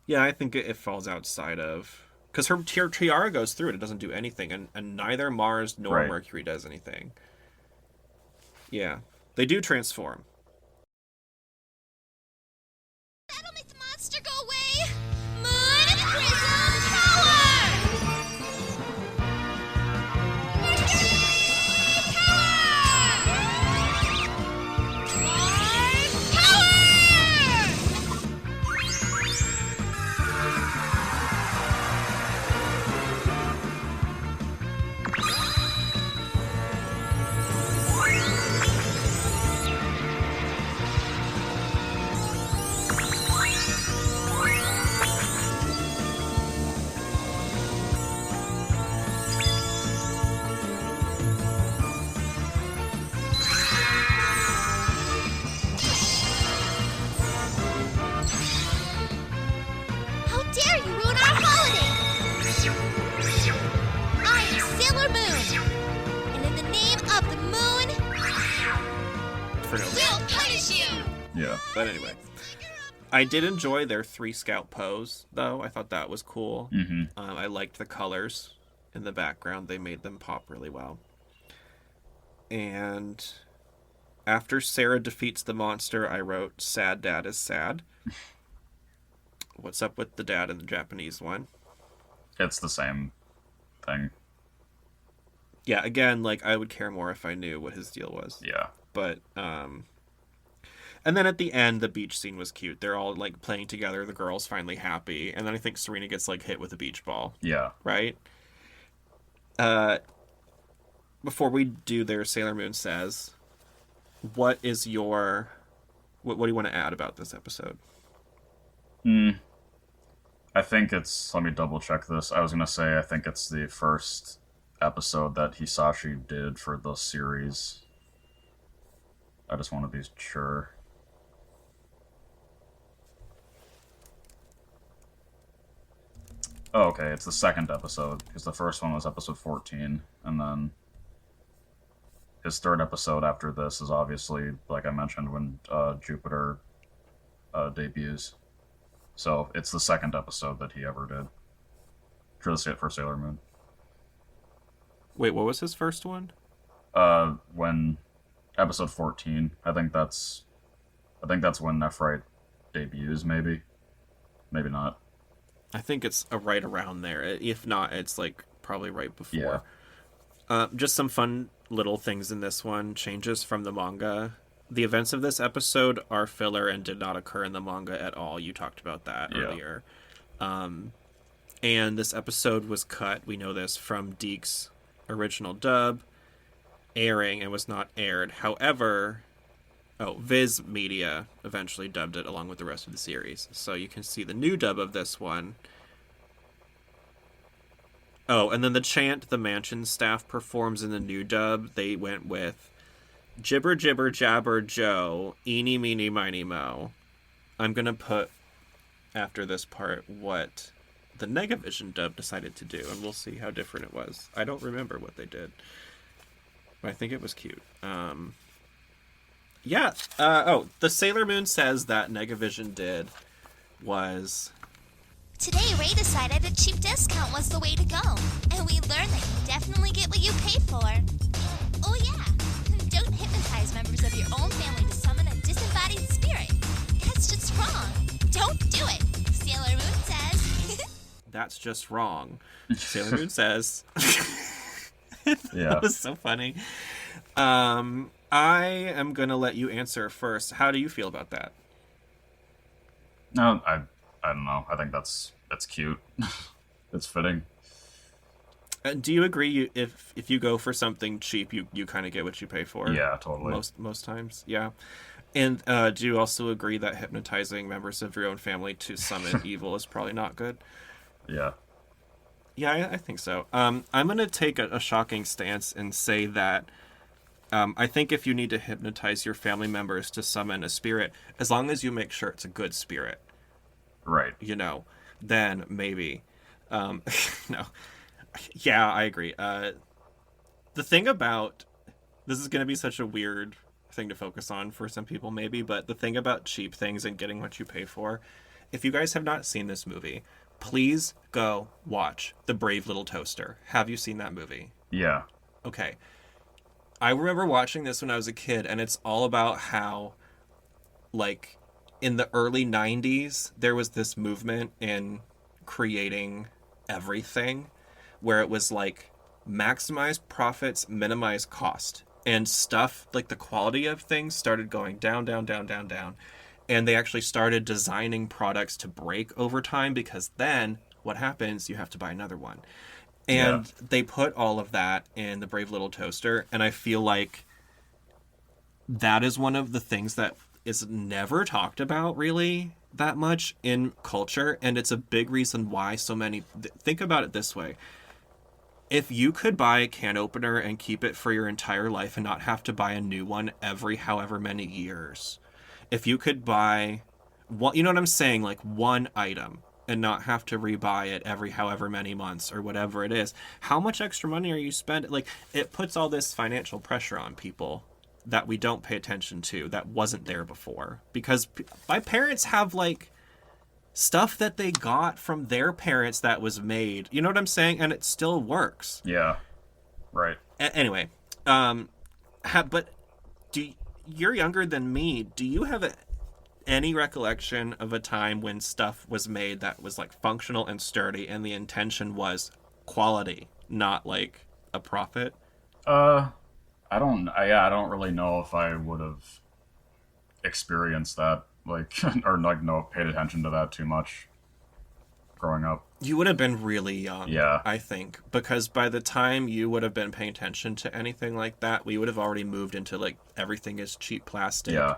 Yeah, I think it falls outside of... Because her tiara goes through it. It doesn't do anything. And neither Mars nor Mercury does anything. Yeah. They do transform. That'll make the monster go away! Moon Prism Power! Mercury Power! Mars Power! How dare you ruin our holiday! I am Sailor Moon, and in the name of the moon, For no reason. we'll punish you! Yeah. But anyway. I did enjoy their 3 Scout pose, though. I thought that was cool. Mm-hmm. I liked the colors in the background. They made them pop really well. And after Sarah defeats the monster, I wrote, "Sad dad is sad." What's up with the dad in the Japanese one? It's the same thing. Yeah, again, like, I would care more if I knew what his deal was. Yeah. But, and then at the end, the beach scene was cute. They're all, like, playing together. The girl's finally happy. And then I think Serena gets, like, hit with a beach ball. Yeah. Right? Before we do their Sailor Moon Says, what is your... What do you want to add about this episode? I think it's... Let me double check this. I was going to say I think it's the first episode that Hisashi did for the series. I just want to be sure. Oh, okay, it's the second episode, because the first one was episode 14, and then his third episode after this is obviously, like I mentioned, when Jupiter debuts. So it's the second episode that he ever did for Sailor Moon. Wait, what was his first one? When episode 14, I think that's when Nephrite debuts, maybe not. I think it's right around there. If not, it's like probably right before. Yeah. Just some fun little things in this one. Changes from the manga. The events of this episode are filler and did not occur in the manga at all. You talked about that earlier. And this episode was cut, we know this, from DiC's original dub, airing and was not aired. However, Viz Media eventually dubbed it along with the rest of the series. So you can see the new dub of this one. Oh, and then the chant the mansion staff performs in the new dub, they went with "Jibber jibber jabber Joe, eeny meeny miny mo." I'm going to put after this part what the Negavision dub decided to do, and we'll see how different it was. I don't remember what they did, but I think it was cute. The Sailor Moon Says that Negavision did was... Today, Ray decided a cheap discount was the way to go, and we learned that you definitely get what you pay for. Oh yeah, don't hypnotize members of your own family to summon a disembodied spirit. That's just wrong. Don't do it. Sailor Moon says. That's just wrong. Sailor Moon says. Yeah. That was so funny. I am going to let you answer first. How do you feel about that? No, I don't know. I think that's cute. It's fitting. Do you agree? If you go for something cheap, you kind of get what you pay for? Yeah, totally. Most times, yeah. And do you also agree that hypnotizing members of your own family to summon evil is probably not good? Yeah. Yeah, I think so. I'm going to take a shocking stance and say that I think if you need to hypnotize your family members to summon a spirit, as long as you make sure it's a good spirit, Right. Then maybe. No. Yeah, I agree. The thing about... This is going to be such a weird thing to focus on for some people, maybe, but the thing about cheap things and getting what you pay for, if you guys have not seen this movie, please go watch The Brave Little Toaster. Have you seen that movie? Yeah. Okay. I remember watching this when I was a kid, and it's all about how, like, in the early 90s, there was this movement in creating everything where it was like maximize profits, minimize cost, and stuff like the quality of things started going down, down, down, down, down. And they actually started designing products to break over time, because then what happens? You have to buy another one. And they put all of that in The Brave Little Toaster. And I feel like that is one of the things that is never talked about really that much in culture. And it's a big reason why so many... Think about it this way. If you could buy a can opener and keep it for your entire life and not have to buy a new one every however many years... If you could buy one, you know what I'm saying? Like one item and not have to rebuy it every however many months or whatever it is. How much extra money are you spending? Like, it puts all this financial pressure on people. that we don't pay attention to that wasn't there before. Because my parents have, like, stuff that they got from their parents that was made. You know what I'm saying? And it still works. Yeah. Right. Anyway, but you're younger than me. Do you have any recollection of a time when stuff was made that was, like, functional and sturdy and the intention was quality, not, like, a profit? I don't really know if I would have experienced that, like, or, like, no, paid attention to that too much growing up. You would have been really young, Yeah. I think, because by the time you would have been paying attention to anything like that, we would have already moved into, like, everything is cheap plastic. Yeah.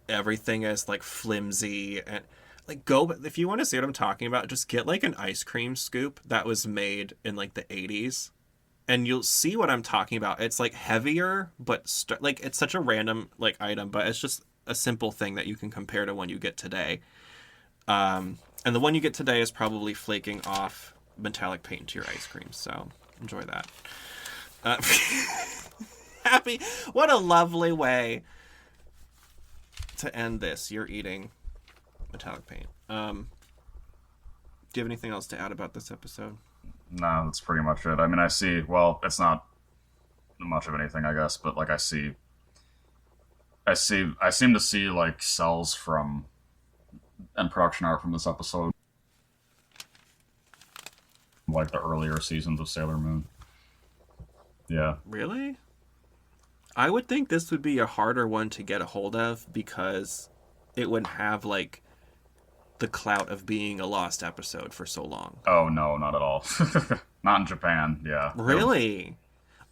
Everything is, like, flimsy, and, like, if you want to see what I'm talking about, just get, like, an ice cream scoop that was made in, like, the 80s, and you'll see what I'm talking about. It's, like, heavier, but like, it's such a random, like, item, but it's just a simple thing that you can compare to one you get today. And the one you get today is probably flaking off metallic paint into your ice cream, so enjoy that. Happy, what a lovely way to end this. You're eating metallic paint. Do you have anything else to add about this episode? No, that's pretty much it. I mean, I see, well, it's not much of anything, I guess, but, like, I seem to see, like, cells from, and production art from this episode, like the earlier seasons of Sailor Moon. Yeah. Really? I would think this would be a harder one to get a hold of because it wouldn't have, like, the clout of being a lost episode for so long. Oh, no, not at all. Not in Japan, yeah. Really?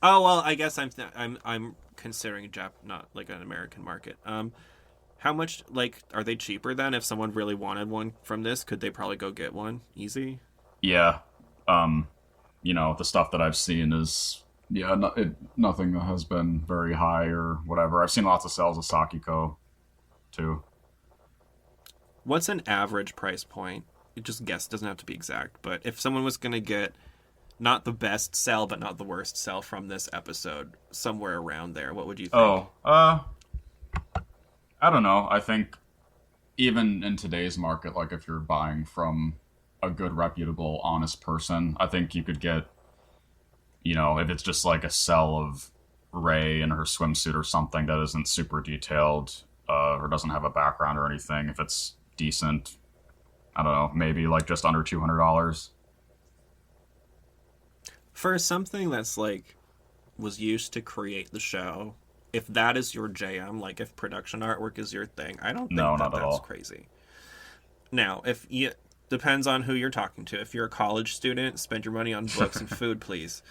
Oh, well, I guess I'm considering not, like, an American market. How much, like, are they cheaper then? If someone really wanted one from this, could they probably go get one easy? Yeah. You know, the stuff that I've seen is, yeah, nothing has been very high or whatever. I've seen lots of sales of Sakiko, too. What's an average price point? You just guess, doesn't have to be exact, but if someone was going to get not the best sell, but not the worst sell from this episode, somewhere around there, what would you think? Oh, I don't know. I think even in today's market, like, if you're buying from a good, reputable, honest person, I think you could get, you know, if it's just like a sell of Rei in her swimsuit or something that isn't super detailed, or doesn't have a background or anything, if it's decent, I don't know, maybe like just under $200. For something that's, like, was used to create the show, if that is your jam, like, if production artwork is your thing, I don't think that's all crazy. Now, if you depends on who you're talking to. If you're a college student, spend your money on books and food, please.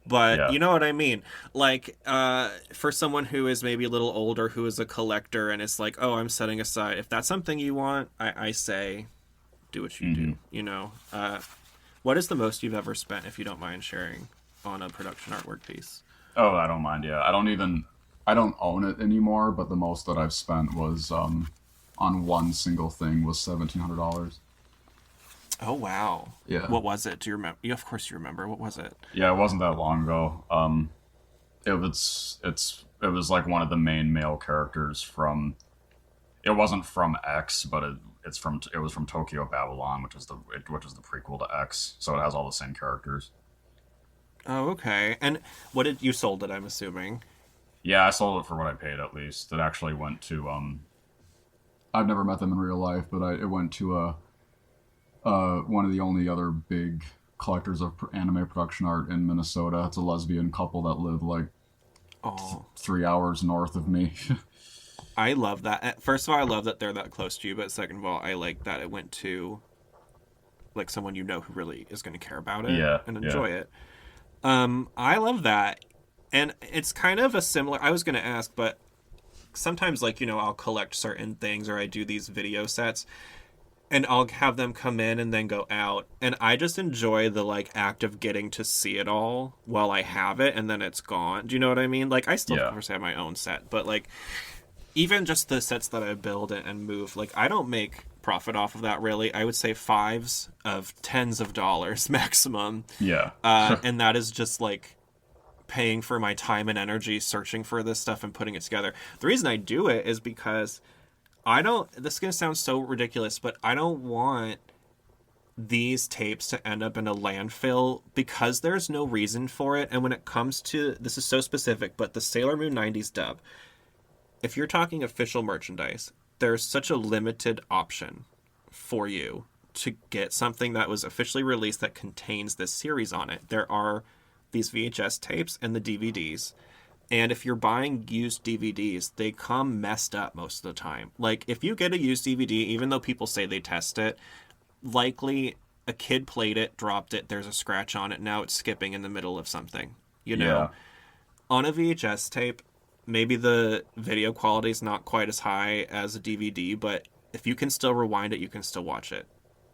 But Yeah. you know what I mean? Like, for someone who is maybe a little older, who is a collector, and it's like, oh, I'm setting aside. If that's something you want, I say, do what you do. You know, what is the most you've ever spent, if you don't mind sharing, on a production artwork piece? Oh, I don't mind, yeah. I don't own it anymore, but the most that I've spent was, on one single thing was $1,700. Oh, wow. Yeah. What was it? Do you remember? Of course you remember. What was it? Yeah, it wasn't that long ago. It was like one of the main male characters from. It wasn't from X, but it was from Tokyo Babylon, which is the prequel to X. So it has all the same characters. Oh, okay. And what did you sold it? I'm assuming. Yeah, I sold it for what I paid at least. It actually went to. I've never met them in real life, but it went to one of the only other big collectors of anime production art in Minnesota. It's a lesbian couple that live like 3 hours north of me. I love that. First of all, I love that they're that close to you, but second of all, I like that it went to, like, someone you know who really is going to care about it and enjoy it. I love that. And it's kind of a similar, I was going to ask, but sometimes, like, you know, I'll collect certain things, or I do these video sets, and I'll have them come in and then go out, and I just enjoy the, like, act of getting to see it all while I have it, and then it's gone. Do you know what I mean? Like, I still, of course, have my own set, but, like, even just the sets that I build and move, like, I don't make profit off of that, really. I would say fives of tens of dollars maximum. Yeah. And that is just, like, paying for my time and energy searching for this stuff and putting it together. The reason I do it is because this is going to sound so ridiculous, but I don't want these tapes to end up in a landfill because there's no reason for it. And when it comes to, this is so specific, but the Sailor Moon 90s dub, if you're talking official merchandise, there's such a limited option for you to get something that was officially released that contains this series on it. There are these VHS tapes and the DVDs. And if you're buying used DVDs, they come messed up most of the time. Like, if you get a used DVD, even though people say they test it, likely a kid played it, dropped it, there's a scratch on it, now it's skipping in the middle of something. You know? Yeah. On a VHS tape, maybe the video quality is not quite as high as a DVD, but if you can still rewind it, you can still watch it.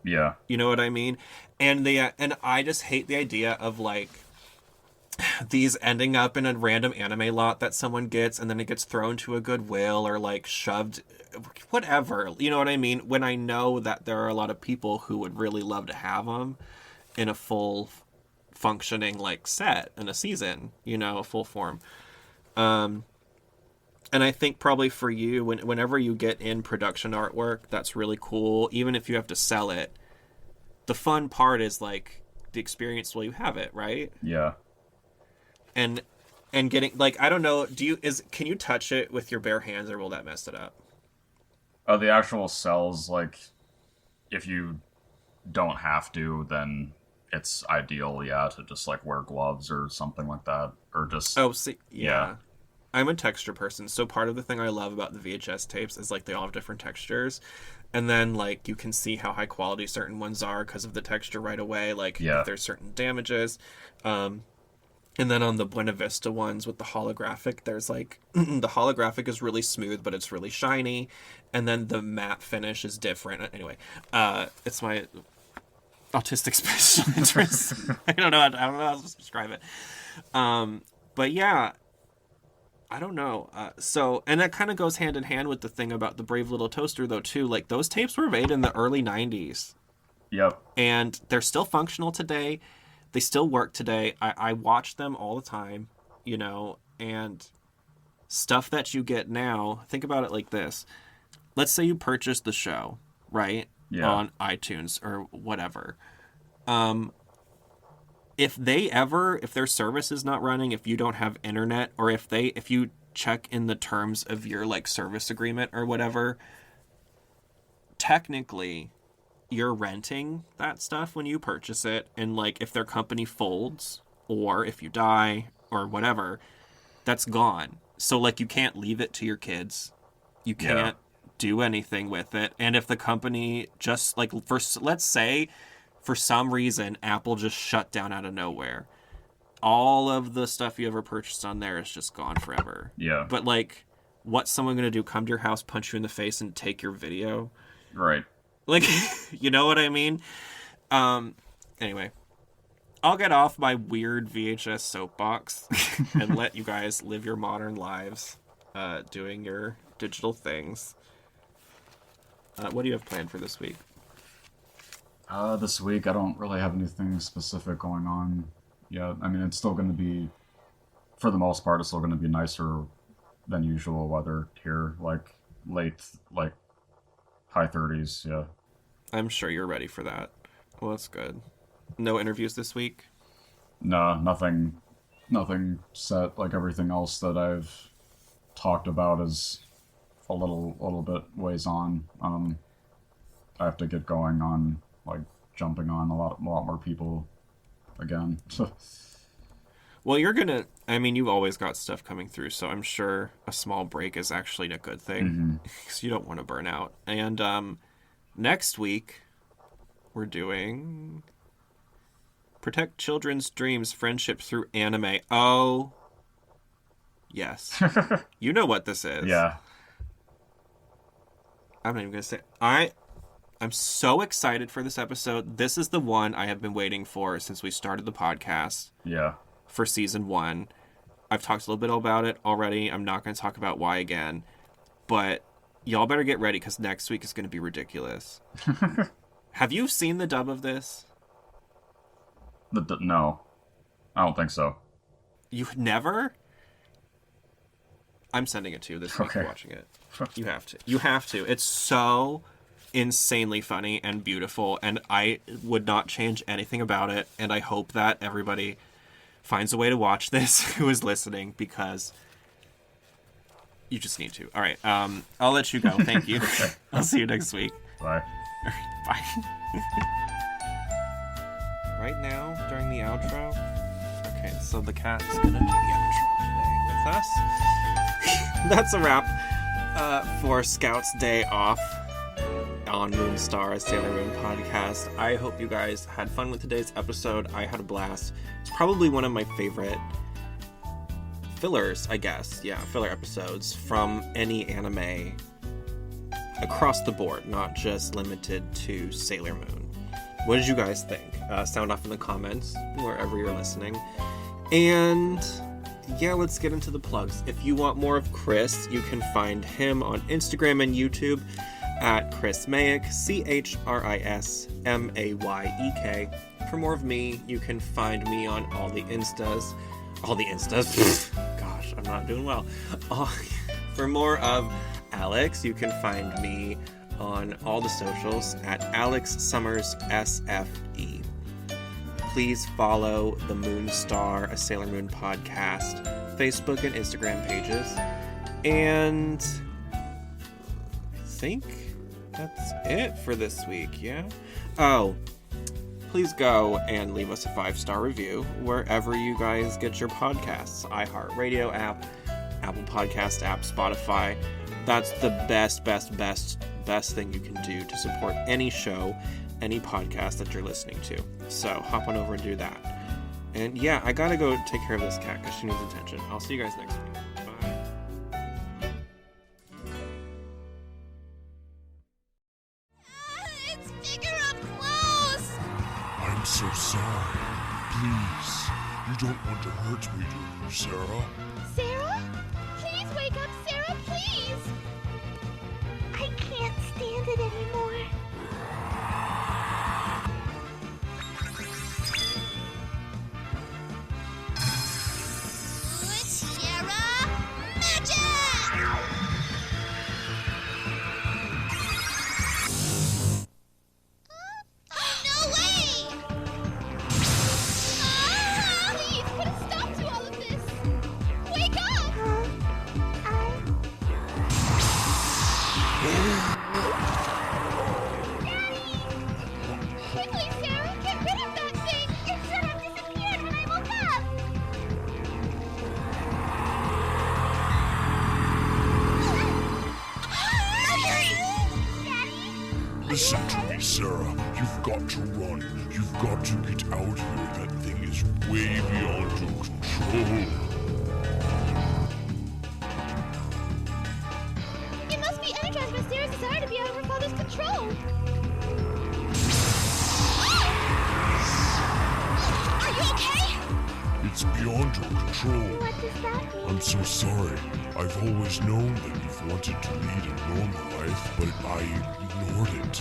Yeah. You know what I mean? And I just hate the idea of, like, these ending up in a random anime lot that someone gets, and then it gets thrown to a Goodwill or, like, shoved, whatever. You know what I mean? When I know that there are a lot of people who would really love to have them in a full functioning, like, set in a season, you know, full form. And I think probably for you, whenever you get in production artwork, that's really cool. Even if you have to sell it, the fun part is, like, the experience while you have it, right? Yeah. And getting, like, I don't know, can you touch it with your bare hands, or will that mess it up? The actual cells, like, if you don't have to, then it's ideal, yeah, to just, like, wear gloves or something like that, or just... Oh, see, yeah. I'm a texture person, so part of the thing I love about the VHS tapes is, like, they all have different textures, and then, like, you can see how high quality certain ones are because of the texture right away, like, if there's certain damages. And then on the Buena Vista ones with the holographic, there's, like, the holographic is really smooth, but it's really shiny, and then the matte finish is different. Anyway, it's my autistic special interest. I don't know how to describe it. But yeah, I don't know. So, and that kind of goes hand in hand with the thing about the Brave Little Toaster, though, too. Like, those tapes were made in the early 90s. Yep. And they're still functional today. They still work today. I watch them all the time, you know, and stuff that you get now, think about it like this. Let's say you purchase the show, right? Yeah. On iTunes or whatever. If their service is not running, if you don't have internet, or if you check in the terms of your, like, service agreement or whatever, technically you're renting that stuff when you purchase it, and, like, if their company folds or if you die or whatever, that's gone. So, like, you can't leave it to your kids. You can't do anything with it. And if the company just, like, let's say for some reason Apple just shut down out of nowhere, all of the stuff you ever purchased on there is just gone forever. Yeah. But, like, what's someone gonna do? Come to your house, punch you in the face, and take your video? Right. Like, you know what I mean? Anyway, I'll get off my weird VHS soapbox and let you guys live your modern lives, doing your digital things. What do you have planned for this week? This week I don't really have anything specific going on yet. I mean, it's still going to be, for the most part, it's still going to be nicer than usual weather here, like like high 30s, yeah. I'm sure you're ready for that. Well, that's good. No interviews this week? No, nothing set. Like, everything else that I've talked about is a little bit ways on. I have to get going on, like, jumping on a lot more people again. Well, you've always got stuff coming through, so I'm sure a small break is actually a good thing, because you don't want to burn out. And next week, we're doing Protect Children's Dreams, Friendship Through Anime. Oh, yes. You know what this is. Yeah. I'm not even going to say... I'm so excited for this episode. This is the one I have been waiting for since we started the podcast. Yeah. For season 1. I've talked a little bit about it already. I'm not going to talk about why again. But y'all better get ready, because next week is going to be ridiculous. Have you seen the dub of this? No. I don't think so. You've never? I'm sending it to you this week. Okay. You're watching it. You have to. You have to. It's so insanely funny and beautiful, and I would not change anything about it, and I hope that everybody finds a way to watch this who is listening, because you just need to. All right. I'll let you go. Thank you. I'll see you next week. Bye. Bye. Right now, during the outro. Okay, so the cat is gonna do the outro today with us. That's a wrap for Scout's Day Off on Moonstar, a Sailor Moon podcast. I hope you guys had fun with today's episode. I had a blast. It's probably one of my favorite fillers, I guess. Yeah, filler episodes from any anime across the board, not just limited to Sailor Moon. What did you guys think? Sound off in the comments wherever you're listening. And yeah, let's get into the plugs. If you want more of Chris, you can find him on Instagram and YouTube at Chris Mayek, ChrisMayek. For more of me, you can find me on all the Instas. Gosh, I'm not doing well. For more of Alex, you can find me on all the socials at Alex Summers SFE. Please follow the Moonstar, a Sailor Moon podcast, Facebook and Instagram pages. And I think that's it for this week, yeah? Oh, please go and leave us a 5-star review wherever you guys get your podcasts. iHeartRadio app, Apple Podcast app, Spotify. That's the best thing you can do to support any show, any podcast that you're listening to. So hop on over and do that. And yeah, I gotta go take care of this cat because she needs attention. I'll see you guys next week. Bye. It's bigger up close! I'm so sorry. Please, you don't want to hurt me, do you, Sarah? Sarah? Please wake up, Sarah, please! I can't stand it anymore. Tiara Magic! No way! Please, put a stop to all of this! Wake up! Quickly, Sarah, get rid of that thing! It should have disappeared when I woke up! Listen to me, Sarah. You've got to run. You've got to get out here. That thing is way beyond your control. It must be energized by Sarah's desire to be out of her father's control. Are you okay? It's beyond your control. What does that mean? I'm so sorry. I've always known that you've wanted to lead a normal life, but I ignored it.